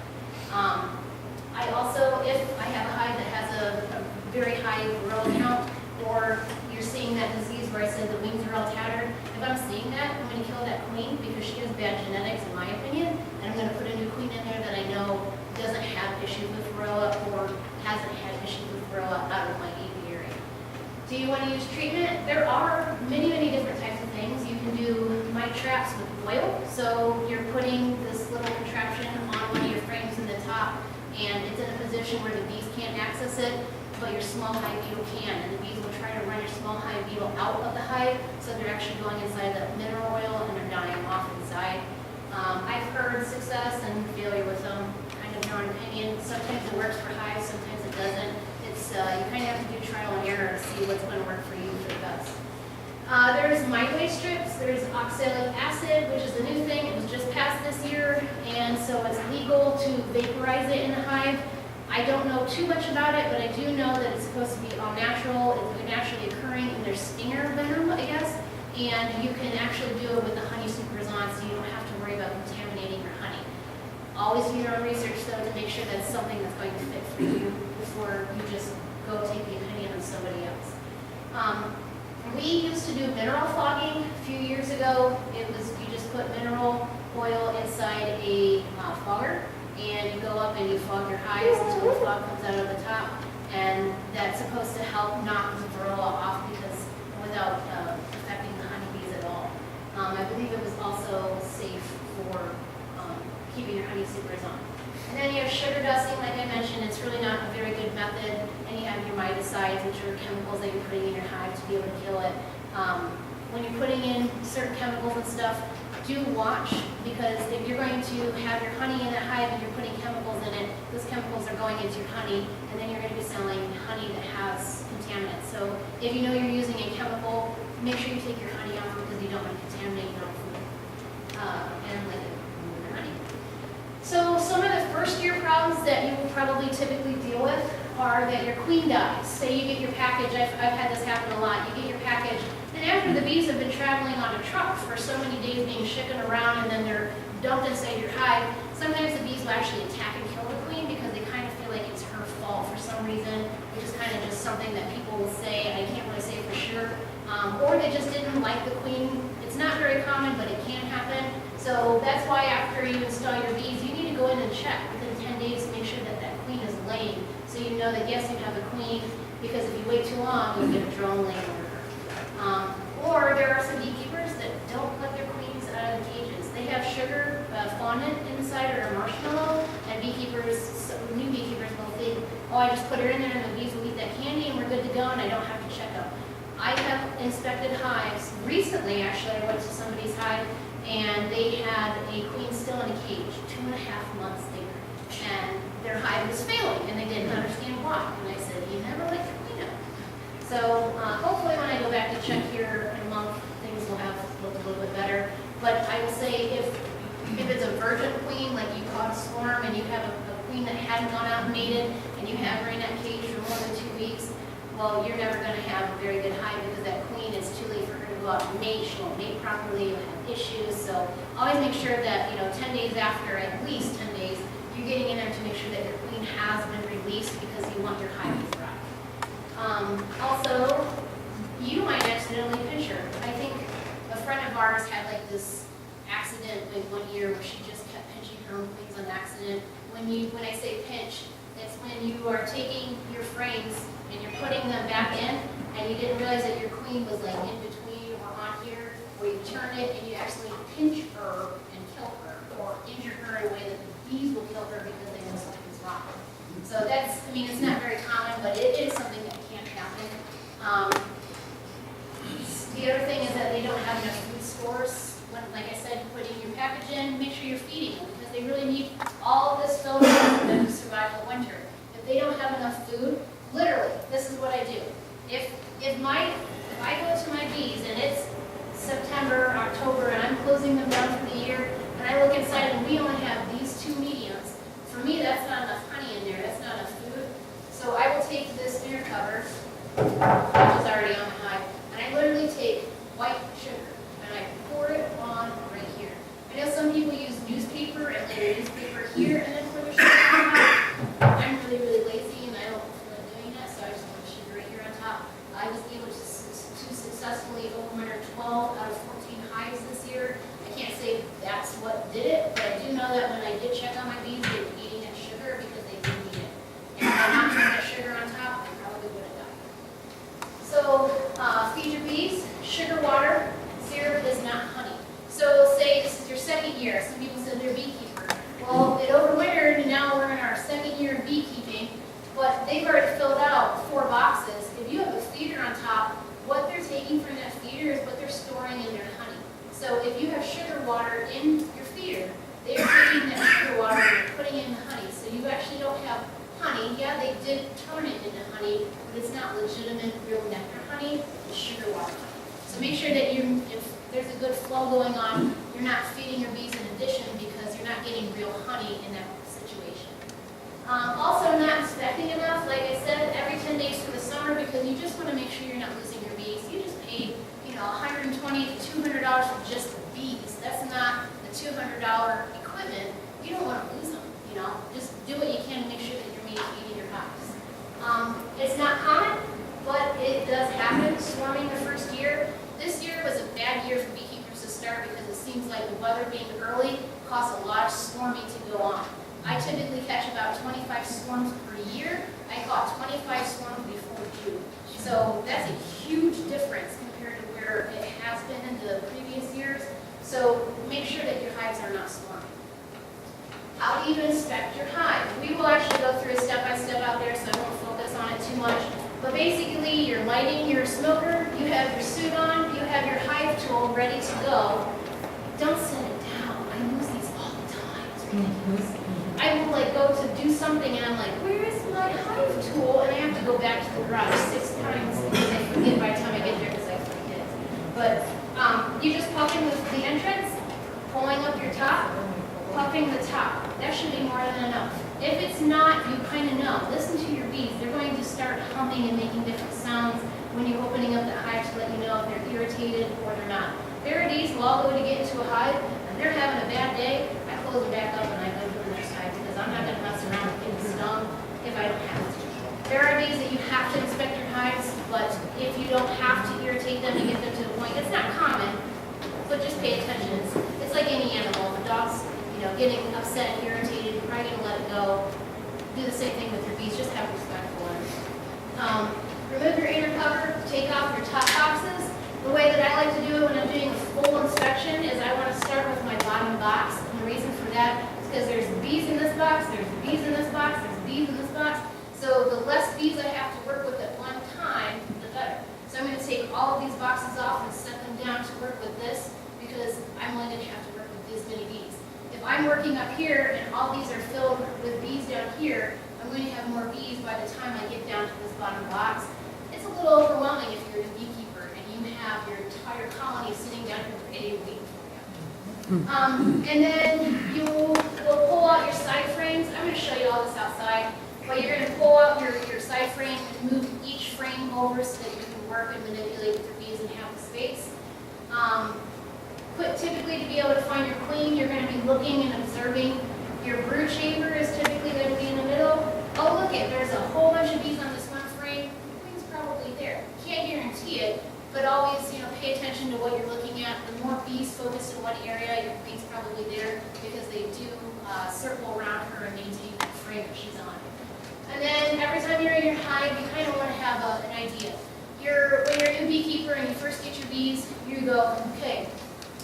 I also, if I have a hive that has a very high varroa count, or you're seeing that disease where I said the wings are all tattered, if I'm seeing that, I'm going to kill that queen because she has bad genetics in my opinion, and I'm going to put a new queen in there that I know doesn't have issues with varroa or hasn't had issues with varroa out of my apiary. Do you want to use treatment? There are many, many different types of things. You can do mite traps with oil, so you're putting this little contraption on one of your frames in the top, and it's in a position where the bees can't access it, but your small hive beetle can, and the bees will try to run your small hive beetle out of the hive, so they're actually going inside the mineral oil and they're dying off inside. I've heard success and failure with them, kind of your own opinion. Sometimes it works for hives, sometimes it doesn't. It's you kind of have to do trial and error to see what's going to work for you for the best. There's mite strips, there's oxalic acid, which is a new thing. It was just passed this year, and so it's legal to vaporize it in the hive. I don't know too much about it, but I do know that it's supposed to be all natural. It's naturally occurring in their stinger venom, I guess, and you can actually do it with the honey supers on, so you don't have to worry about contaminating your honey. Always do your own research, though, to make sure that's something that's going to fit for you before you just go take the opinion of somebody else. We used to do mineral fogging a few years ago. It was you just put mineral oil inside a fogger, and you go up and you fog your hives until the fog comes out of the top, and that's supposed to help knock the varroa off because without affecting the honeybees at all. I believe it was also safe for keeping your honey supers on. And then you have sugar dusting, like I mentioned. It's really not a very good method, and you have your miticides, which are chemicals that you're putting in your hive to be able to kill it. When you're putting in certain chemicals and stuff, do watch, because if you're going to have your honey in a hive and you're putting chemicals in it, those chemicals are going into your honey, and then you're going to be selling honey that has contaminants. So if you know you're using a chemical, make sure you take your honey off because you don't want to contaminate your own food and like your honey. So some of the first year problems that you will probably typically deal with are that your queen dies. Say you get your package, I've had this happen a lot, you get your package, and after the bees have been traveling on a truck for so many days being shipped around and then they're dumped inside your hive, sometimes the bees will actually attack and kill the queen because they kind of feel like it's her fault for some reason, which is kind of just something that people will say, I can't really say for sure, or they just didn't like the queen. It's not very common, but it can happen. So that's why after you install your bees, you need to go in and check within 10 days to make sure that that queen is laying, so you know that yes, you have a queen, because if you wait too long, you'll get a drone laying over her. there are some beekeepers that don't let their queens out of the cages. They have sugar fondant inside or marshmallow, and beekeepers, new beekeepers will think, oh, I just put her in there and the bees will eat that candy and we're good to go and I don't have to check them. I have inspected hives. Recently, actually, I went to somebody's hive and they had a queen still in a cage, 2.5 months later. And their hive was failing and they didn't understand why. And I said, you never let your queen out. So hopefully when I go back to check here in a month, things will have looked a little bit better. But I will say if it's a virgin queen, like you caught a swarm and you have a queen that hadn't gone out and mated and you have her in that cage for more than 2 weeks, well, you're never going to have a very good hive because that queen, it's too late for her to go out and mate. She won't mate properly, you'll have issues. So always make sure that, 10 days after, at least 10 days, you're getting in there to make sure that your queen has been released because you want your hive to thrive. Also, you might accidentally pinch her. I think a friend of ours had like this accident like one year where she just kept pinching her own queens on accident. When I say pinch, it's when you are taking your frames and you're putting them back in and you didn't realize that your queen was like in between or on here, or you turn it and you actually pinch her and kill her or injure her in a way that the bees will kill her because they know something's wrong. So that's, it's not very common, but it is something that can happen. The other thing is that they don't have enough food stores. Like I said, putting your package in, make sure you're feeding them because they really need all of this filled for them to survive the winter. If they don't have enough food, literally, this is what I do. If I go to my bees and it's September, October, and I'm closing them down for the year, and I look inside and we only have these 2 mediums, for me that's not enough honey in there, that's not enough food. So I will take this inner cover, which is already on the hive, and I literally take white sugar and I pour it on right here. I know some people use newspaper and lay the newspaper here and then pour the sugar on top. I'm really, really lazy and I don't feel like doing that, so I just put the sugar right here on top. I was able to successfully overwinter 12 out of 14 hives this year. I can't say that's what did it, but I do know that when I did check on my bees, they were eating that sugar because they didn't need it. And if I not put that sugar on top, I probably would have died. So feed your bees, sugar water, syrup is not honey. So say this is your 2nd year. Some people said they're a beekeeper. Well, it overwintered and now we're in our 2nd year of beekeeping, but they've already filled out 4 boxes. If you have a feeder on top, what they're taking from that feeder is what they're storing in their honey. So if you have sugar water in your feeder, they're taking that sugar water and putting it in the honey. So you actually don't have honey. Yeah, they did turn it into honey, but it's not legitimate real nectar honey, it's sugar water. So make sure that if there's a good flow going on, you're not feeding your bees in addition because you're not getting real honey in that situation. Also not inspecting enough, like I said, every 10 days for the summer because you just want to make sure you're not losing your bees. You just paid, $120 to $200 for just the bees. That's not the $200 equipment. You don't want to lose them, Just do what you can to make sure that you're maintaining your hives. It's not common, but it does happen, swarming the first year. This year was a bad year for beekeepers to start because it seems like the weather being early caused a lot of swarming to go on. I typically catch about 25 swarms per year. I caught 25 swarms before June. So that's a huge difference compared to where it has been in the previous years. So make sure that your hives are not swarming. How do you inspect your hive? We will actually go through a step-by-step out there, so I won't focus on it too much. But basically, you're lighting your smoker, you have your suit on, you have your hive tool ready to go. Don't set it down. I lose these all the time. It's ridiculous. I will go to do something and I'm like, where is my hive tool? And I have to go back to the garage 6 times because I forget by the time I get there because I forget. But you just pop in the entrance, pulling up your top, puffing the top. That should be more than enough. If it's not, you kind of know. Listen to your bees. They're going to start humming and making different sounds when you're opening up the hive to let you know if they're irritated or they're not. There are bees who all go to get into a hive and they're having a bad day. I close it back up and I go to the next hive because I'm not going to mess around with getting stung if I don't have to. There are bees that you have to inspect your hives, but if you don't have to irritate them to get them to the point, it's not common, but just pay attention. It's like any animal. If a dog's getting upset, irritated, you're probably going to let it go. Do the same thing with your bees. Just have respect for them. Remove your inner cover, take off your top boxes, The way that I like to do it when I'm doing a full inspection is I want to start with my bottom box. And the reason for that is because there's bees in this box, there's bees in this box, there's bees in this box. So the less bees I have to work with at one time, the better. So I'm going to take all of these boxes off and set them down to work with this because I'm only going to have to work with this many bees. If I'm working up here and all these are filled with bees down here, I'm going to have more bees by the time I get down to this bottom box. It's a little overwhelming if you're a beekeeper and you have your entire colony sitting down here ready to wait for you. And then you will pull out your side frames. I'm going to show you all this outside. But you're going to pull out your side frame and move each frame over so that you can work and manipulate with your bees and have the space. Typically, to be able to find your queen, you're going to be looking and observing. Your brood chamber is typically going to be in the middle. Oh, look it, there's a whole bunch of bees on this one frame. The queen's probably there. Can't guarantee it, but always, pay attention to what you're looking at. The more bees focused in one area, your queen's probably there because they do circle around her and maintain the frame that she's on. And then every time you're in your hive, you kind of want to have an idea. When you're a new beekeeper and you first get your bees, you go, okay,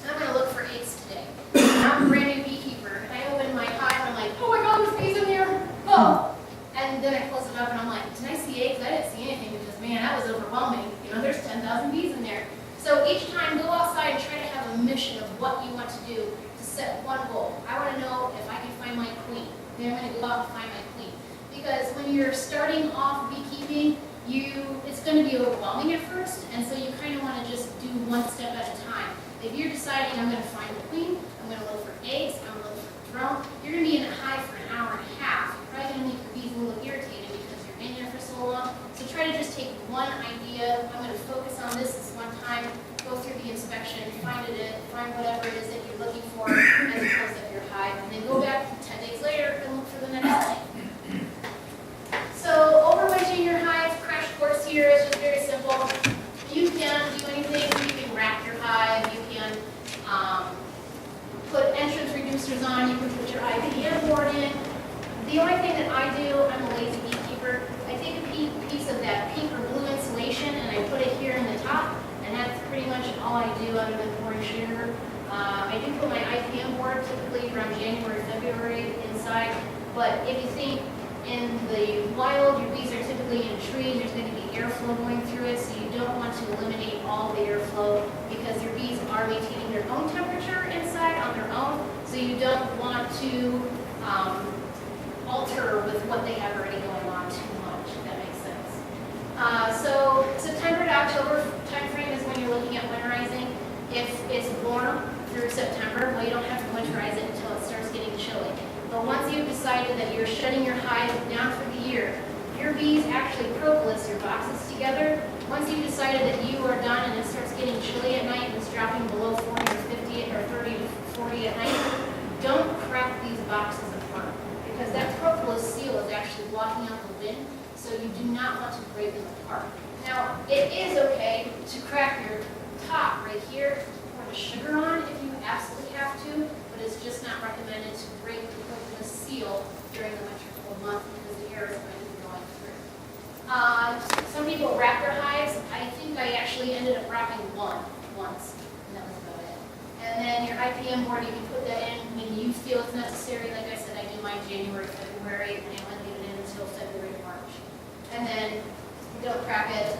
I'm going to look for eggs today. I'm a brand new beekeeper, and I open my hive, and I'm like, oh my God, there's bees in there. Oh! And then I close it up, and I'm like, did I see eggs? I didn't see anything because, man, that was overwhelming. There's 10,000 bees in there. So each time, go outside and try to have a mission of what you want to do to set one goal. I want to know if I can find my queen. Then I'm going to go out and find my queen. Because when you're starting off beekeeping, it's going to be overwhelming at first, and so you kind of want to just do one step at a time. If you're deciding I'm going to find the queen, I'm going to look for eggs, I'm going to look for the drone, you're going to be in a hive for an hour and a half. You're probably going to make your bees a little irritated because you're in there for so long. So try to just take one idea. I'm going to focus on this one time, go through the inspection, find whatever it is that you're looking for as opposed to your hive, and then go back 10 days later and look for the next thing. So overwintering your hive, crash course here is just very simple. You can do anything. You can wrap your hive. You can put entrance reducers on. You can put your IPM board in. The only thing that I do, I'm a lazy beekeeper, I take a piece of that pink or blue insulation and I put it here in the top, and that's pretty much all I do other than pouring sugar. I do put my IPM board typically around January, February inside, but if you think in the wild, your bees are typically in trees, there's going to be airflow going through it, so you don't want to eliminate all the airflow because your bees are maintaining their own temperature inside on their own, so you don't want to alter with what they have already going on too much, if that makes sense. So September to October timeframe is when you're looking at winterizing. If it's warm through September, well, you don't have to winterize it until it starts getting chilly. But once you've decided that you're shutting your hive down for the year, your bees actually propolis your boxes together. Once you've decided that you are done and it starts getting chilly at night and it's dropping below 40 or 50 or 30 to 40 at night, don't crack these boxes apart because that propolis seal is actually blocking out the wind, so you do not want to break them apart. Now, it is okay to crack your top right here, pour the sugar on if you absolutely have to, but it's just not recommended to break the propolis seal during the winter cold month because the air is going to be going through. Some people wrap their hives. I think I actually ended up wrapping one once, and that was about it. And then your IPM board, you can put that in when you feel it's necessary. Like I said, I do mine January, February, and I only leave it in until February, March. And then don't crack it.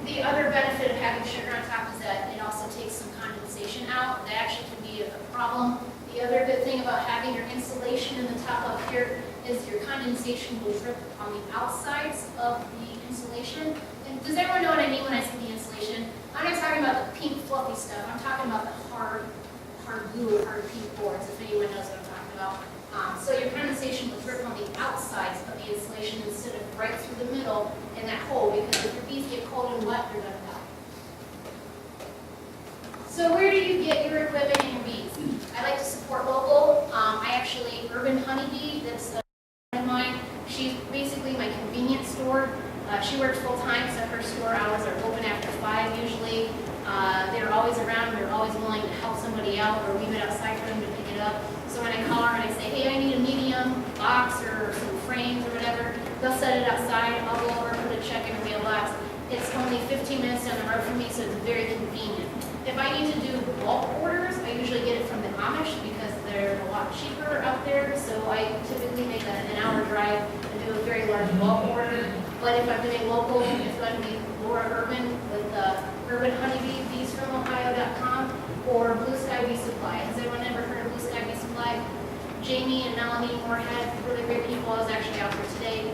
The other benefit of having sugar on top is that it also takes some condensation out. That actually can be a problem. The other good thing about having your insulation in the top up here is your condensation will drip on the outsides of the insulation. And does everyone know what I mean when I say the insulation? I'm not talking about the pink fluffy stuff. I'm talking about the hard glue or hard pink boards, if anyone knows what I'm talking about. So your condensation will drip on the outsides of the insulation instead of right through the middle in that hole, because if your bees get cold and wet, they're going to die. So where do you get your equipment and your bees? I like to support local. Urban Honeybee, that's a friend of mine. She's basically my convenience store. She works full time, so her store hours are open after 5 usually. They're always around. They're always willing to help somebody out or leave it outside for them to pick it up. So when I call her and I say, hey, I need a medium box or some frames or whatever, they'll set it outside. I'll go over, put a check in a mailbox, It's only 15 minutes down the road from me, so it's very convenient. If I need to do bulk orders, I usually get it from the Amish because they're a lot cheaper out there. So I typically make an hour drive and do a very large bulk order. But if I'm doing local, it's going to be Laura Urban with Urban Honeybee, bees from Ohio.com, or Blue Sky Bee Supply. Has anyone ever heard of Blue Sky Bee Supply? Jamie and Melanie Moorhead, really great people. I was actually out there today.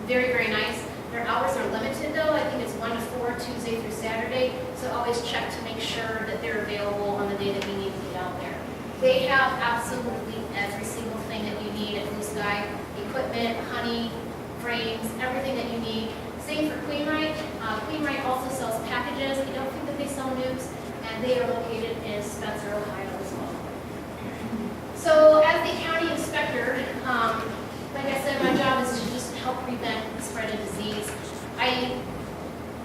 Very, very nice. Their hours are limited though. I think it's 1 to 4, Tuesday through Saturday. So always check to make sure that they're available on the day that we need to get out there. They have absolutely every single thing that you need at Blue Sky. Equipment, honey, frames, everything that you need. Same for Queenright. Queenright also sells packages. I don't think that they sell nukes, and they are located in Spencer, Ohio as well. So as the county inspector, like I said, my job is to just help prevent the spread of disease.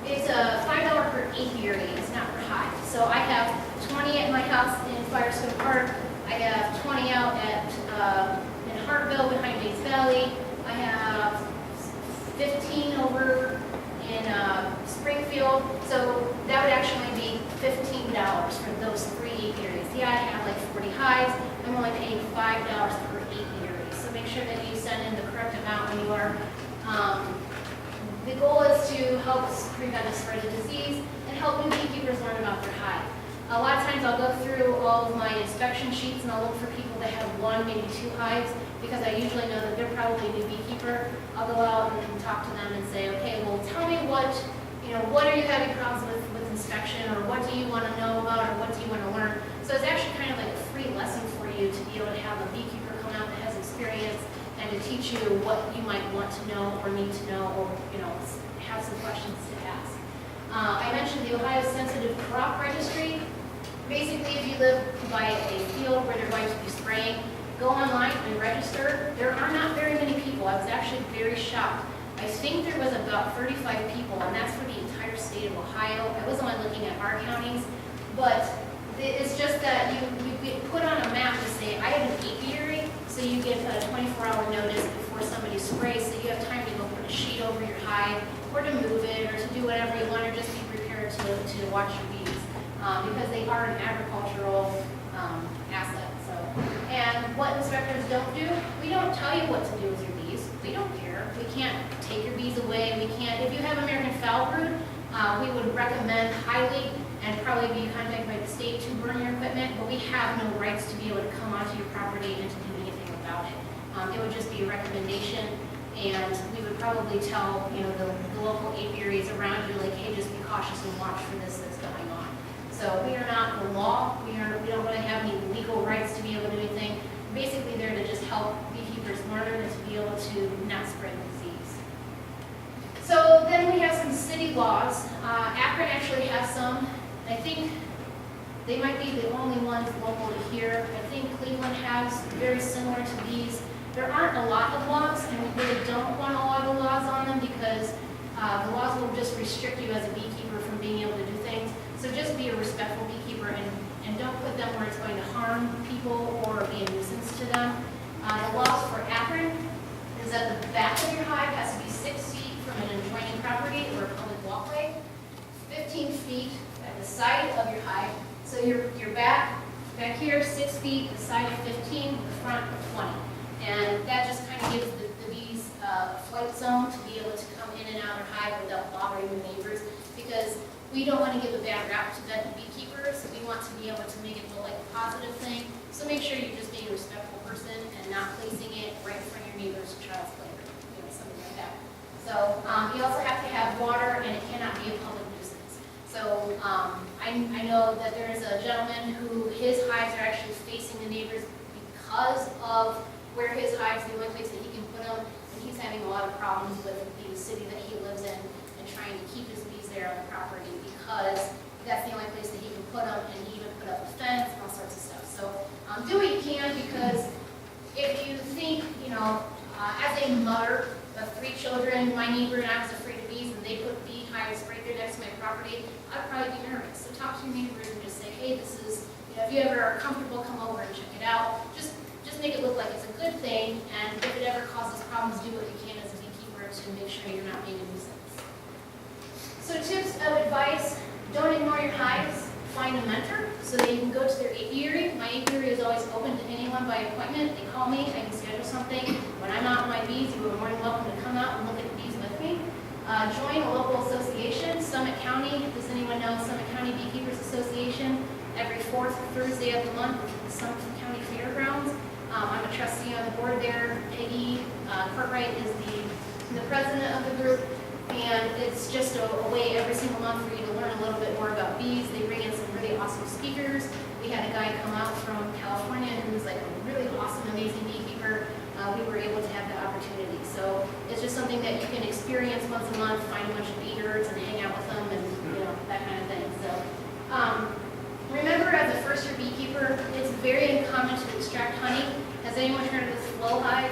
It's a $5 per apiary, it's not per hive. So I have 20 at my house in Firestone Park. I have 20 out at in Hartville behind Bates Valley. I have 15 over in Springfield. So that would actually be $15 for those 3 apiaries. Yeah, I have like 40 hives. I'm only paying $5 per apiary. So make sure that you send in the correct amount when you are. The goal is to help prevent the spread of disease and help new beekeepers learn about their hive. A lot of times I'll go through all of my inspection sheets and I'll look for people that have 1, maybe 2 hives because I usually know that they're probably a new beekeeper. I'll go out and talk to them and say, okay, well tell me what are you having problems with inspection, or what do you want to know about, or what do you want to learn. So it's actually kind of like a free lesson for you to be able to have a beekeeper come out that has experience and to teach you what you might want to know or need to know, or have some questions to ask. I mentioned the Ohio Sensitive Crop Registry. Basically, if you live by a field where they're going to be spraying, go online and register. There are not very many people. I was actually very shocked. I think there was about 35 people, and that's for the entire state of Ohio. I was only looking at our counties, but it's just that you get put on a map to say, I have an apiary, so you get a 24-hour notice before somebody sprays, so you have time to go put a sheet over your hive, or to move it, or to do whatever you want, or just be prepared to watch your bees, because they are an agricultural asset. So, and what inspectors don't do, we don't tell you what to do with your bees. We don't care. We can't take your bees away. We can't. If you have American foul brood, we would recommend highly and probably be contacted by the state to burn your equipment, but we have no rights to be able to come onto your property and to do anything about it. It would just be a recommendation, and we would probably tell the local apiaries around you, like, hey, just be cautious and watch for this that's going on. So we are not the law. We don't really have any legal rights to be able to do anything. Basically, they're to just help beekeepers learn and to be able to not spread the disease. So then we have some city laws. Akron actually has some. I think they might be the only ones local to here. I think Cleveland has very similar to these. There aren't a lot of laws, and we really don't want a lot of laws on them because the laws will just restrict you as a beekeeper from being able to do things. So just be a respectful beekeeper and don't put them where it's going to harm people or be a nuisance to them. The laws for Akron is that the back of your hive has to be 6 feet from an adjoining property or a public walkway, 15 feet at the side of your hive. So your back here, 6 feet, the side of 15, the front of 20. And that just kind of gives the bees a flight zone to be able to come in and out of hive without bothering the neighbors, because we don't want to give a bad rap to the beekeepers. We want to be able to make it look like a positive thing. So make sure you're just being a respectful person and not placing it right in front of your neighbor's child's playground, something like that. So you also have to have water, and it cannot be a public nuisance. So I know that there is a gentleman who his hives are actually facing the neighbors because of where his hives, the only place that he can put them, and he's having a lot of problems with the city that he lives in and trying to keep his bees there on the property because that's the only place that he can put them, and he even put up a fence and all sorts of stuff. So do what you can, because if you think, as a mother of 3 children, my neighbor and I was afraid of bees, and they put bee hives right there next to my property, I'd probably be nervous. So talk to your neighbors and just say, hey, this is, if you ever are comfortable, come over and check it out. Just make it look like it's a good thing, and if it ever causes problems, do what you can as a beekeeper to make sure you're not being a nuisance. So tips of advice, don't ignore your hives, find a mentor so that you can go to their apiary. My apiary is always open to anyone by appointment. They call me, I can schedule something. When I'm out with my bees, you are more than welcome to come out and look at the bees with me. Join a local association, Summit County. Does anyone know Summit County Beekeepers Association? Every fourth Thursday of the month, the Summit County Fairgrounds. I'm a trustee on the board there. Peggy Cartwright is the president of the group, and it's just a way every single month for you to learn a little bit more about bees. They bring in some really awesome speakers. We had a guy come out from California who's like a really awesome, amazing beekeeper. We were able to have the opportunity. So it's just something that you can experience once a month, find a bunch of bee-herds and hang out with them and that kind of thing. So remember, as a first-year beekeeper, it's very uncommon to extract honey. Has anyone heard of this flow hive?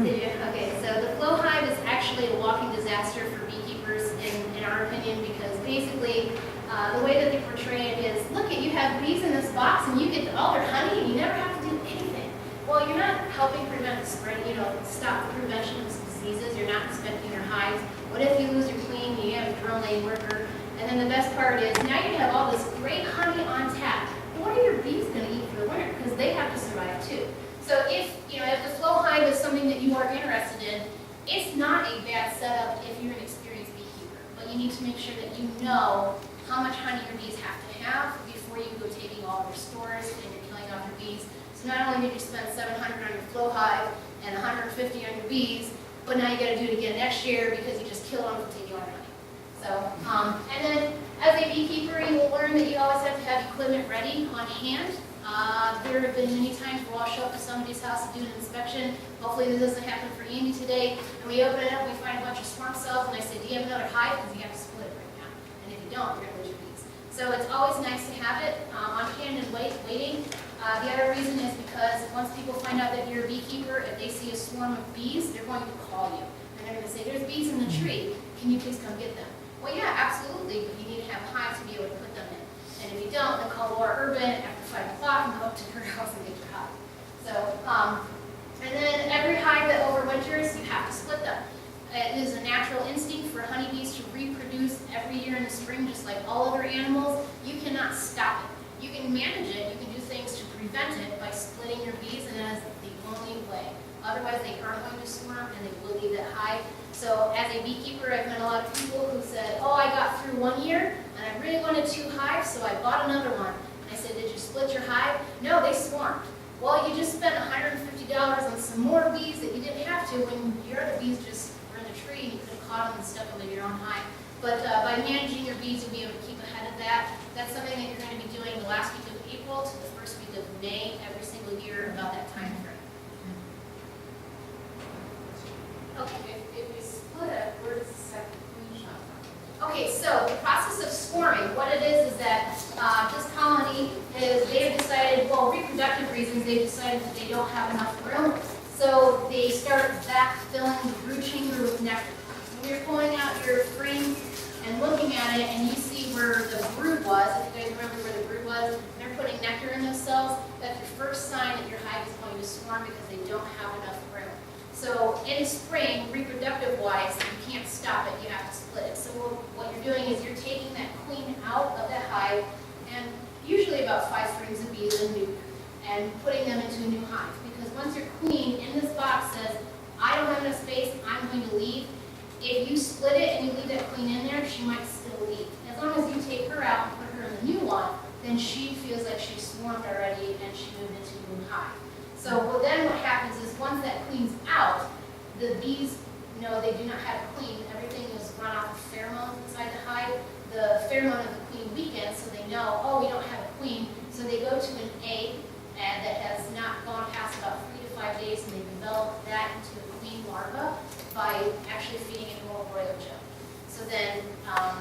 Did you? Okay, so the flow hive is actually a walking disaster for beekeepers in our opinion, because basically the way that they portray it is, look, you have bees in this box and you get all their honey and you never have to do anything. Well, you're not helping prevent the spread, stop the prevention of diseases. You're not inspecting your hives. What if you lose your queen, you have a drone laying worker? And then the best part is, now you have all this great honey on tap. But what are your bees going to eat for the winter? Because they have to survive too. So if the flow hive is something that you are interested in, it's not a bad setup if you're an experienced beekeeper. But you need to make sure that you know how much honey your bees have to have before you go taking all their stores and you're killing off your bees. So not only did you spend $700 on your flow hive and $150 on your bees, but now you got to do it again next year because you just killed them from taking all your honey. So, and then as a beekeeper, you will learn that you always have to have equipment ready on hand. There have been many times where I'll show up to somebody's house to do an inspection. Hopefully this doesn't happen for Andy today. And we open it up, we find a bunch of swarm cells, and I say, do you have another hive? Because you have to split it right now. And if you don't, you're going to lose your bees. So it's always nice to have it on hand and waiting. The other reason is because once people find out that you're a beekeeper, if they see a swarm of bees, they're going to call you. And they're going to say, there's bees in the tree. Can you please come get them? Well, yeah, absolutely, but you need to have a hive to be able to put them in. And if you don't, then call Laura Urban after 5 o'clock and go up to her house and get your hive. So, and then every hive that overwinters, you have to split them. It is a natural instinct for honeybees to reproduce every year in the spring, just like all other animals. You cannot stop it. You can manage it, you can do things to prevent it by splitting your bees, and that is the only way. Otherwise, they are going to swarm and they will leave that hive. So as a beekeeper, I've met a lot of people who said, oh, I got through 1 year and I really wanted 2 hives, so I bought another one. And I said, did you split your hive? No, they swarmed. Well, you just spent $150 on some more bees that you didn't have to when your other bees just were in the tree and you could have caught them and stuck them in your own hive. But by managing your bees, you'll be able to keep ahead of that. That's something that you're going to be doing the last week of April to the first week of May every single year about that time frame. Okay. If we split it, where does the second queen come from? Okay, so the process of swarming, what it is that this colony they've decided, well, reproductive reasons, they've decided that they don't have enough room. So they start backfilling the brood chamber with nectar. When you're pulling out your frame and looking at it, and you see where the brood was, if you guys remember where the brood was, they're putting nectar in those cells. That's your first sign that your hive is going to swarm because they don't have enough room. So in spring, reproductive-wise, you can't stop it, you have to split it. So what you're doing is you're taking that queen out of that hive, and usually about 5 strings of bees in a nuke, and putting them into a new hive. Because once your queen in this box says, I don't have enough space, I'm going to leave, if you split it and you leave that queen in there, she might still leave. As long as you take her out and put her in the new one, then she feels like she's swarmed already and she moved into a new hive. So then what happens is once that queen's out, the bees know they do not have a queen. Everything is run off of pheromones inside the hive. The pheromone of the queen weakens, so they know, oh, we don't have a queen. So they go to an egg that has not gone past about 3 to 5 days, and they develop that into a queen larva by actually feeding it more royal gel. So then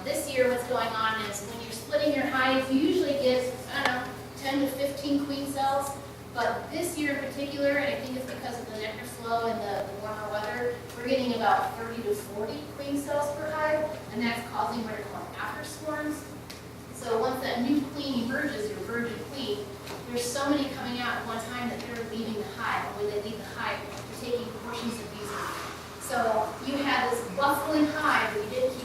this year what's going on is when you're splitting your hive, you usually get, 10 to 15 queen cells. But this year in particular, and I think it's because of the nectar flow and the warmer weather, we're getting about 30 to 40 queen cells per hive, and that's causing what are called after swarms. So once that new queen emerges, your virgin queen, there's so many coming out at one time that they're leaving the hive. And when they leave the hive, they're taking portions of these. So you have this bustling hive that you didn't keep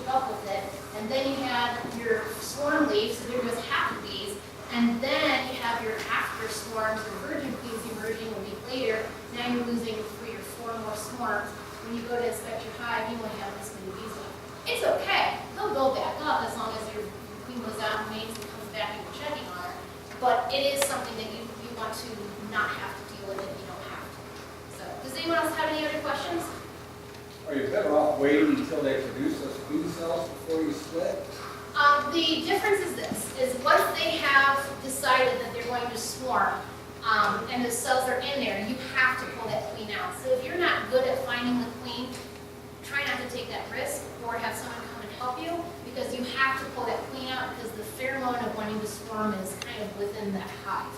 emerging a week later, now you're losing 3 or 4 more swarms. When you go to inspect your hive, you only have this many bees left. It's okay, they'll go back up as long as your queen goes out and mates and comes back and you're checking on her. But it is something that you want to not have to deal with if you don't have to. So, does anyone else have any other questions? Are you better off waiting until they produce those queen cells before you split? The difference is this, is once they have decided that they're going to swarm, and the cells are in there, you have to pull that queen out. So if you're not good at finding the queen, try not to take that risk or have someone come and help you, because you have to pull that queen out because the pheromone of wanting to swarm is kind of within that hive.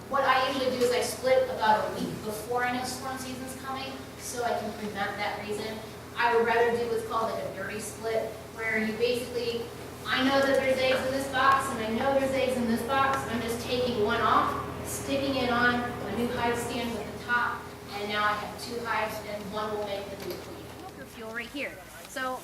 What I usually do is I split about a week before I know swarm season's coming, so I can prevent that reason. I would rather do what's called like a dirty split, where you basically, I know that there's eggs in this box, and I know there's eggs in this box, and I'm just taking one off, sticking it on a new hive stand with the top, and now I have 2 hives, and one will make the new queen. Smoker fuel right here. So,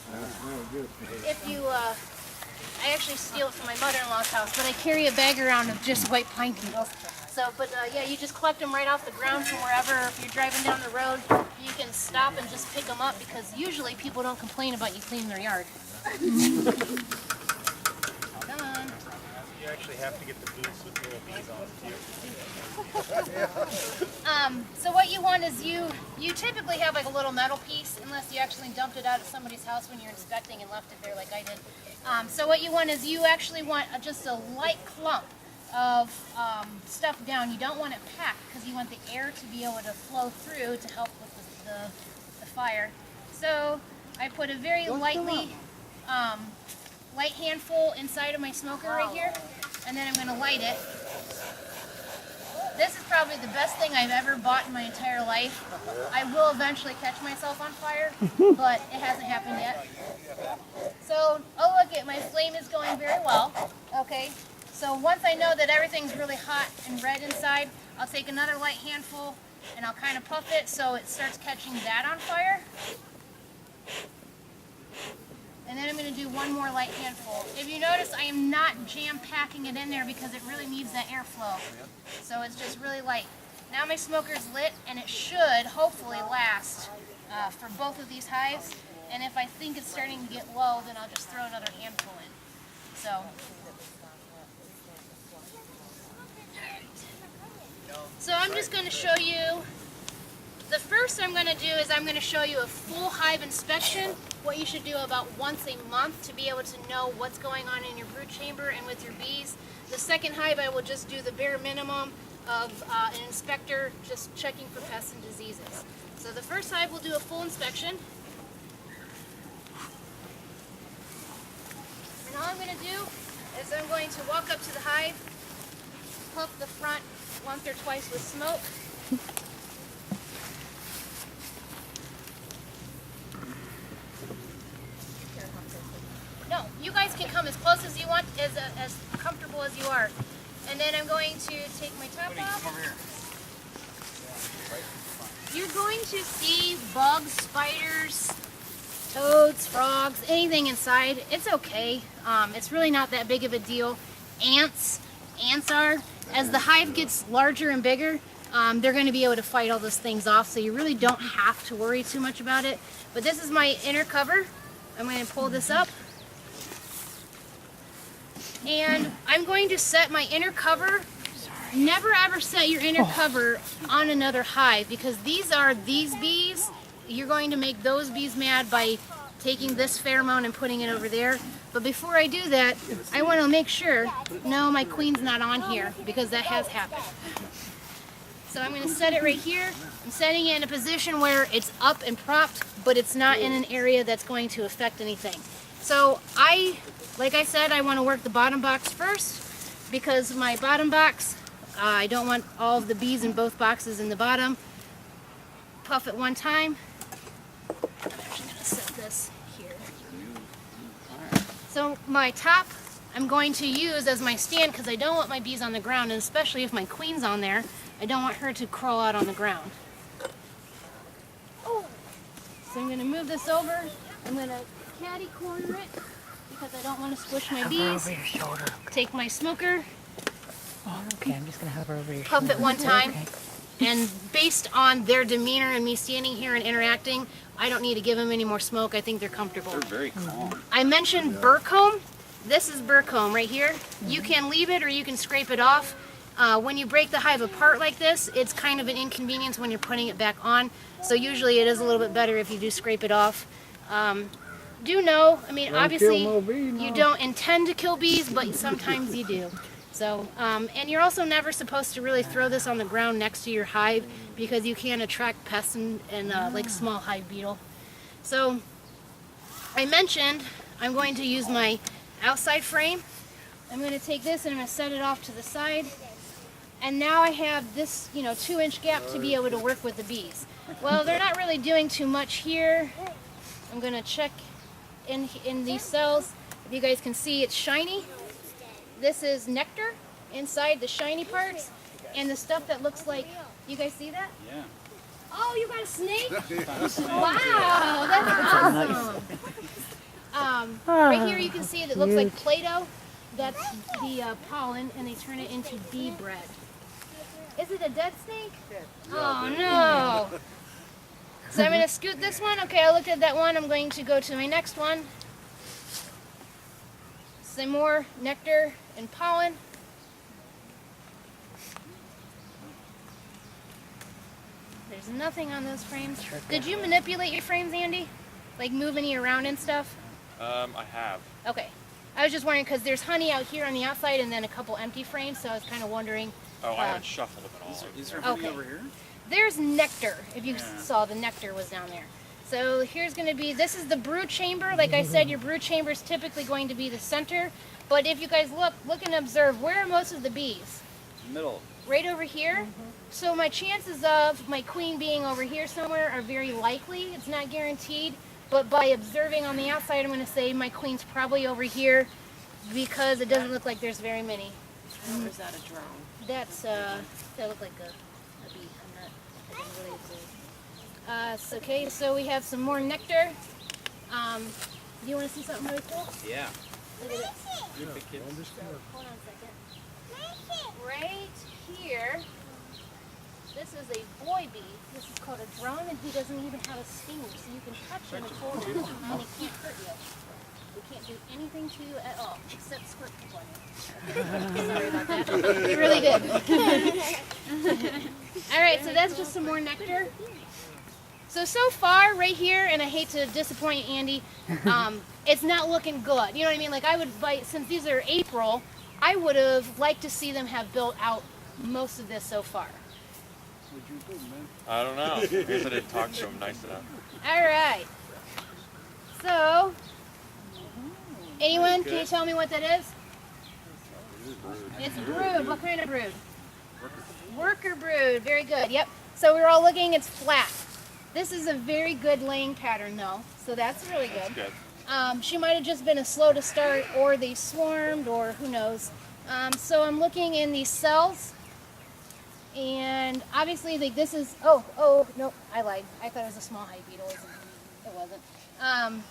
if you, I actually steal it from my mother-in-law's house, but I carry a bag around of just white pine needles. So, yeah, you just collect them right off the ground from wherever. If you're driving down the road, you can stop and just pick them up, because usually people don't complain about you cleaning their yard. Come on. You actually have to get the boots with little bees on too. So what you want is you typically have like a little metal piece, unless you actually dumped it out at somebody's house when you're inspecting and left it there like I did. So what you want is you actually want just a light clump of stuff down. You don't want it packed because you want the air to be able to flow through to help with the fire. So I put a very light handful inside of my smoker right here, and then I'm going to light it. This is probably the best thing I've ever bought in my entire life. I will eventually catch myself on fire, but it hasn't happened yet. So, oh look it, my flame is going very well. Okay, so once I know that everything's really hot and red inside, I'll take another light handful and I'll kind of puff it so it starts catching that on fire. And then I'm going to do one more light handful. If you notice, I am not jam-packing it in there because it really needs that airflow. So it's just really light. Now my smoker's lit, and it should hopefully last for both of these hives. And if I think it's starting to get low, then I'll just throw another handful in. So I'm just going to show you. The first I'm going to do is I'm going to show you a full hive inspection, what you should do about once a month to be able to know what's going on in your brood chamber and with your bees. The second hive I will just do the bare minimum of an inspector just checking for pests and diseases. So the first hive will do a full inspection. And all I'm going to do is I'm going to walk up to the hive, puff the front once or twice with smoke. No, you guys can come as close as you want, as comfortable as you are. And then I'm going to take my top off. You're going to see bugs, spiders, toads, frogs, anything inside. It's okay. It's really not that big of a deal. Ants are, as the hive gets larger and bigger, they're going to be able to fight all those things off, so you really don't have to worry too much about it. But this is my inner cover. I'm going to pull this up. And I'm going to set my inner cover. Never ever set your inner cover on another hive, because these bees. You're going to make those bees mad by taking this pheromone and putting it over there. But before I do that, I want to make sure, no, my queen's not on here, because that has happened. So I'm going to set it right here. I'm setting it in a position where it's up and propped, but it's not in an area that's going to affect anything. So like I said, I want to work the bottom box first, because my bottom box, I don't want all of the bees in both boxes in the bottom. Puff it one time. I'm actually going to set this here. So my top, I'm going to use as my stand, because I don't want my bees on the ground, and especially if my queen's on there, I don't want her to crawl out on the ground. Oh. So I'm going to move this over. I'm going to catty corner it, because I don't want to squish my bees. Over your shoulder. Take my smoker, Oh, okay, I'm just going to hover over your puff shoulder. it one time. Okay. And based on their demeanor and me standing here and interacting, I don't need to give them any more smoke. I think they're comfortable. They're very calm. I mentioned burr comb. This is burr comb right here. You can leave it or you can scrape it off. When you break the hive apart like this, it's kind of an inconvenience when you're putting it back on. So usually it is a little bit better if you do scrape it off. Do know, I mean, obviously you don't intend to kill bees, but sometimes you do. So, and you're also never supposed to really throw this on the ground next to your hive because you can attract pests and like small hive beetle. So, I mentioned I'm going to use my outside frame. I'm going to take this and I'm going to set it off to the side. And now I have this, 2-inch gap to be able to work with the bees. Well, they're not really doing too much here. I'm going to check in these cells. If you guys can see, it's shiny. This is nectar inside the shiny parts. And the stuff that looks like, you guys see that? Yeah. Oh, you got a snake? Wow, that's awesome. Right here you can see that it looks like Play-Doh. That's the pollen, and they turn it into bee bread. Is it a dead snake? Oh no! So I'm going to scoot this one. Okay, I looked at that one. I'm going to go to my next one. Some more nectar and pollen. There's nothing on those frames. Did you manipulate your frames, Andy? Like move any around and stuff? I have. Okay. I was just wondering because there's honey out here on the outside and then a couple empty frames, so I was kind of wondering. Oh, I haven't shuffled them at all. Is there honey Okay. over here? There's nectar, if you saw, the nectar was down there. So here's going to be, this is the brood chamber. Like I said, your brood chamber is typically going to be the center. But if you guys look and observe, where are most of the bees? Middle. Right over here. So my chances of my queen being over here somewhere are very likely. It's not guaranteed. But by observing on the outside, I'm going to say my queen's probably over here because it doesn't look like there's very many. Or is that a drone? That's, that looked like a bee. I didn't really observe. So, okay, so we have some more nectar. Do you want to see something really cool? Yeah. Look at this. You're a big kid. Hold on a second. Right here, this is a boy bee. This is called a drone, and he doesn't even have a sting, so you can touch him and hold him, and he can't hurt you. We can't do anything to you at all, except squirt people on you. Sorry about that. You really did. All right, so that's just some more nectar. So far, right here, and I hate to disappoint you, Andy, it's not looking good. You know what I mean? Like I would, since these are April, I would have liked to see them have built out most of this so far. I don't know. I guess I didn't talk to him nice enough. All right. So, anyone, can you tell me what that is? It's brood. What kind of brood? Worker brood. Very good. Yep. So we're all looking. It's flat. This is a very good laying pattern, though. So that's really good. That's good. She might have just been a slow to start, or they swarmed, or who knows. So I'm looking in these cells, and obviously, like this is. Oh, no, I lied. I thought it was a small hive beetle. It wasn't.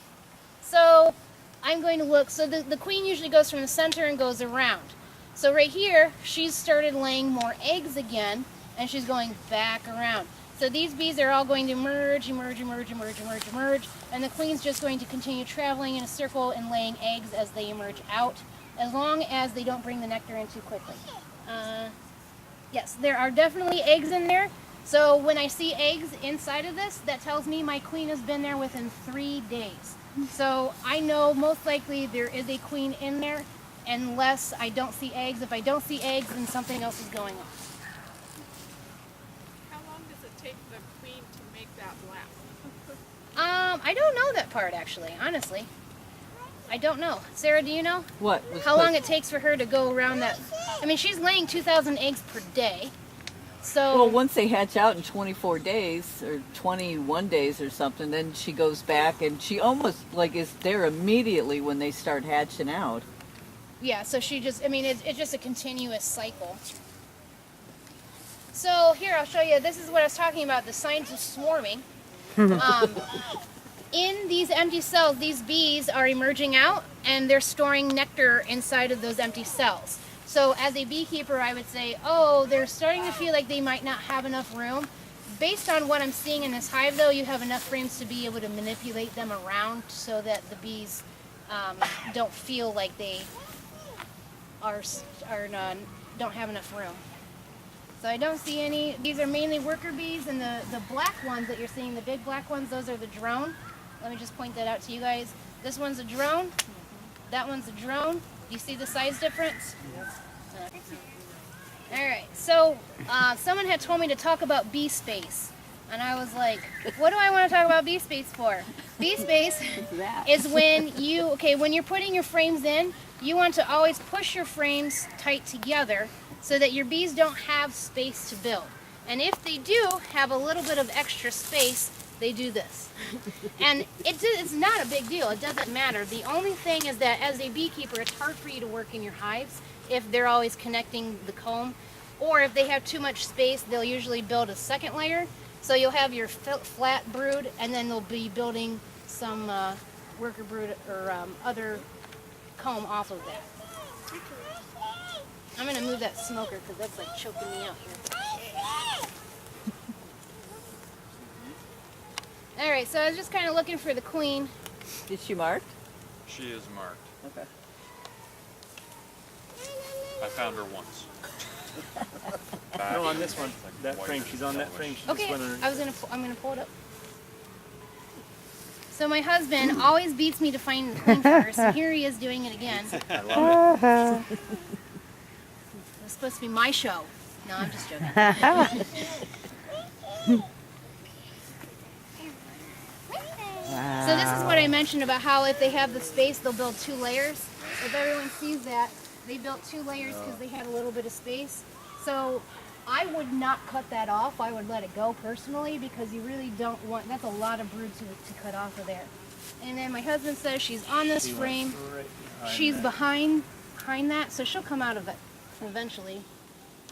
So I'm going to look. So the queen usually goes from the center and goes around. So right here, she's started laying more eggs again, and she's going back around. So these bees are all going to emerge, and the queen's just going to continue traveling in a circle and laying eggs as they emerge out, as long as they don't bring the nectar in too quickly. Yes, there are definitely eggs in there. So when I see eggs inside of this, that tells me my queen has been there within 3 days. So I know most likely there is a queen in there, unless I don't see eggs. If I don't see eggs, then something else is going on. How long does it take the queen to make that lap? I don't know that part actually, honestly. I don't know. Sarah, do you know? What? How long it takes for her to go around that? I mean, she's laying 2,000 eggs per day. So Well, once they hatch out in 24 days or 21 days or something, then she goes back and she almost like is there immediately when they start hatching out. yeah, so she just, I mean, it's just a continuous cycle. So here, I'll show you. This is what I was talking about, the signs of swarming. In these empty cells, these bees are emerging out and they're storing nectar inside of those empty cells. So as a beekeeper, I would say, oh, they're starting to feel like they might not have enough room. Based on what I'm seeing in this hive, though, you have enough frames to be able to manipulate them around so that the bees don't feel like they don't have enough room. So I don't see any. These are mainly worker bees, and the black ones that you're seeing, the big black ones, those are the drone. Let me just point that out to you guys. This one's a drone. That one's a drone. You see the size difference? All right, so someone had told me to talk about bee space. And I was like, what do I want to talk about bee space for? Bee space is when when you're putting your frames in, you want to always push your frames tight together so that your bees don't have space to build. And if they do have a little bit of extra space, they do this. And it's not a big deal. It doesn't matter. The only thing is that as a beekeeper, it's hard for you to work in your hives if they're always connecting the comb. Or if they have too much space, they'll usually build a second layer. So you'll have your flat brood, and then they'll be building some worker brood or other comb off of that. I'm going to move that smoker because that's like choking me out here. All right, so I was just kind of looking for the queen. Is she marked? She is marked. Okay. I found her once. No, on this one, that frame, she's on that frame. She Okay, just went underneath. I'm gonna pull it up. So my husband always beats me to find the queen first, and here he is doing it again. I love it. It's supposed to be my show. No, I'm just joking. So this is what I mentioned about how if they have the space, they'll build 2 layers. If everyone sees that, they built 2 layers because they had a little bit of space. So I would not cut that off. I would let it go personally because you really don't want, that's a lot of brood to cut off of there. And then my husband says she's on this frame. She's behind that, so she'll come out of it eventually.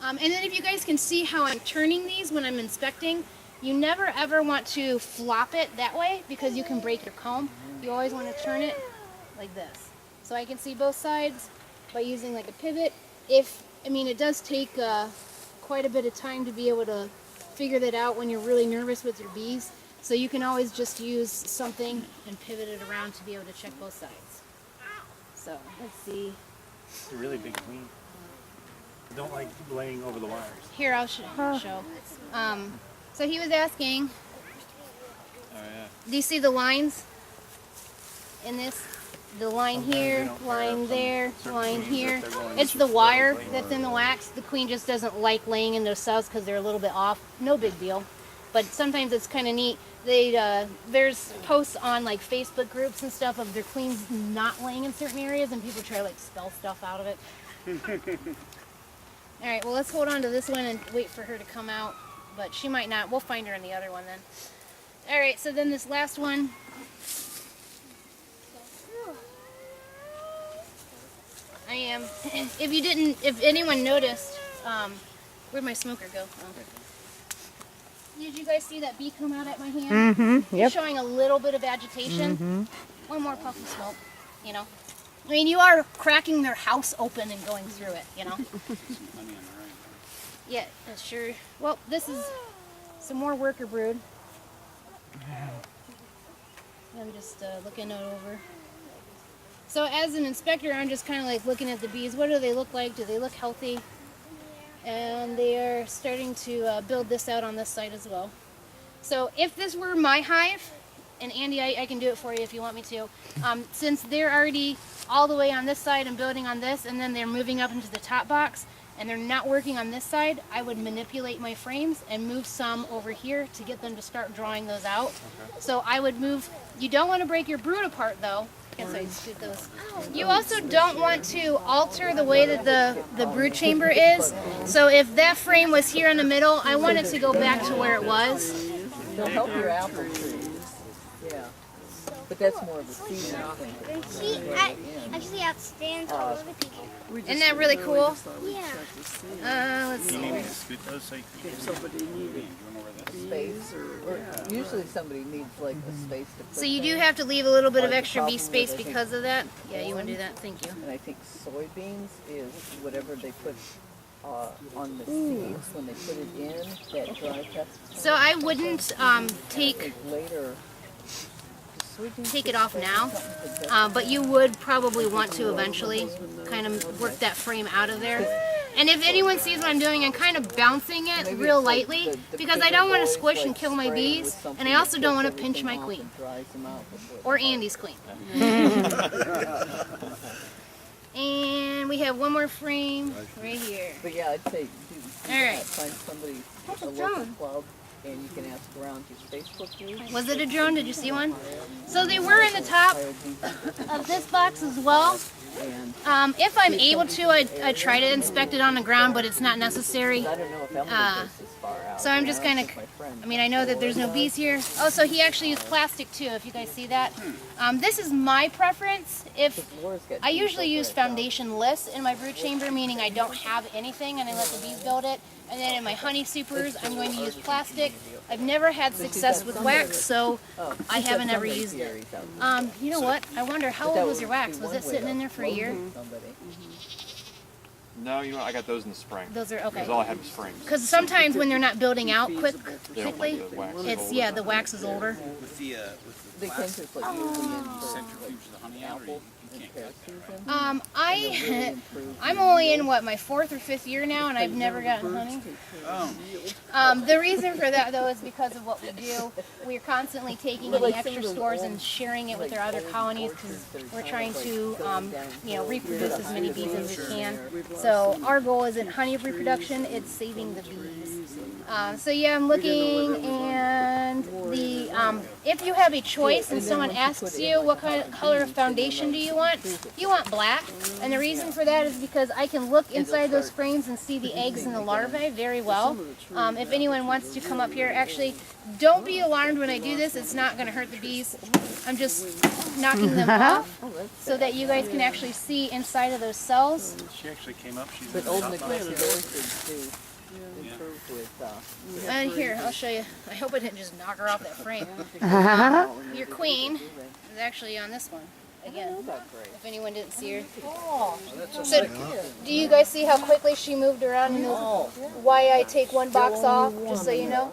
And then if you guys can see how I'm turning these when I'm inspecting, you never ever want to flop it that way because you can break your comb. You always want to turn it like this. So I can see both sides by using like a pivot. It does take quite a bit of time to be able to figure that out when you're really nervous with your bees. So you can always just use something and pivot it around to be able to check both sides. So let's see. It's a really big queen. I don't like laying over the wires. Here, I'll show. So he was asking, Oh yeah. do you see the lines in this? The line here, line there, line here. It's the wire that's in the wax. The queen just doesn't like laying in those cells because they're a little bit off. No big deal. But sometimes it's kind of neat. There's posts on like Facebook groups and stuff of their queens not laying in certain areas, and people try to like spell stuff out of it. All right, well, let's hold on to this one and wait for her to come out. But she might not. We'll find her in the other one then. All right, so then this last one. I am. If anyone noticed, where'd my smoker go? Oh. Did you guys see that bee come out at my hand? Mm-hmm. Yep. Showing a little bit of agitation. One more puff of smoke, I mean, you are cracking their house open and going through it, Yeah, that's sure. Well, this is some more worker brood. I'm just looking it over. So as an inspector, I'm just kind of like looking at the bees. What do they look like? Do they look healthy? And they are starting to build this out on this side as well. So if this were my hive, and Andy, I can do it for you if you want me to. Since they're already all the way on this side and building on this, and then they're moving up into the top box, and they're not working on this side, I would manipulate my frames and move some over here to get them to start drawing those out. Okay. So I would move, you don't want to break your brood apart though. I guess I'd scoot those. You also don't want to alter the way that the brood chamber is. So if that frame was here in the middle, I want it to go back to where it was. They'll help your apple trees. Yeah. But that's more of a seasonal thing. She actually outstands all other people. Isn't that really cool? Yeah. Let's see. You need me to scoot those so you can If somebody needed space or Usually somebody needs like a space to put So you do things. have to leave a little bit of Like the extra bee problem space that I think because of that? Yeah, you want to do that? Thank you. And I think soybeans is whatever they put on the seeds when they put it in, that dry pesticide. So I wouldn't I take think later. soybeans take get it off sprayed now, with something that but you would probably want to eventually kind of work that frame out of there. And if anyone sees what I'm doing, I'm kind of bouncing it Maybe real it's like lightly the because I bigger don't want to boys, squish like, and kill my spray bees, with something and I also that don't want to takes pinch my everything off queen and dries them out before or they- Andy's queen. And we have one more frame right here. But yeah, I'd say do All right. that. Find somebody, That's a a local drone. club, and you can ask around his Facebook group. Was it a drone? Did you see one? So they were in the top of this box as well. And If I'm able to, I try to inspect it on the ground, but it's not necessary. I don't know if Emily goes this far out. So I'm just kind of, My friend. I mean, I know that there's no bees here. Oh, so he actually used plastic too, if you guys see that. This is my preference. If Laura's got I bees usually over use at the house. foundationless in my brood chamber, meaning I don't have anything and I let the bees build it. And then in my honey supers, I'm going to use plastic. I've never had success with wax, so Oh, I she's got haven't ever Sunday used it. theories out there. You know what? I wonder, how But that old was would your be wax? Was one it way sitting to in there for a year? locate somebody. No, you know, I got those in the spring. Those are, okay. Because all I had was frames. Because sometimes when they're not building out They don't quickly, like the wax it's, older. yeah, the wax is older. With the They can plastic just like use them in for centrifuge the honey out, or apple you and can't pear cut that, right? season. I, Improve I'm only in what, my 4th or 5th year now, and I've never gotten honey. Oh, The reason for that though is because of what we do. We're constantly taking But any like some extra of those stores old, and sharing it with like our other old colonies orchards because that are we're kind trying of, like, to, going down reproduce as many bees as we can. Sure. So our goal isn't honey reproduction; it's saving the bees. So yeah, I'm looking, and the if you have a choice and someone asks you what kind of color of foundation do you want black, and the reason for that is because I can look inside those frames and see the eggs and the larvae very well. If anyone wants to come up here, actually, don't be alarmed when I do this. It's not going to hurt the bees. I'm just knocking them off so that you guys can actually see inside of those cells. She actually came up. She's But old neglected orchards do improve with And here, I'll show you. I hope I didn't just knock her off that frame. Your queen is actually on this one again. If anyone didn't see her. So, do you guys see how quickly she moved around and why I take one box off? Just so you know.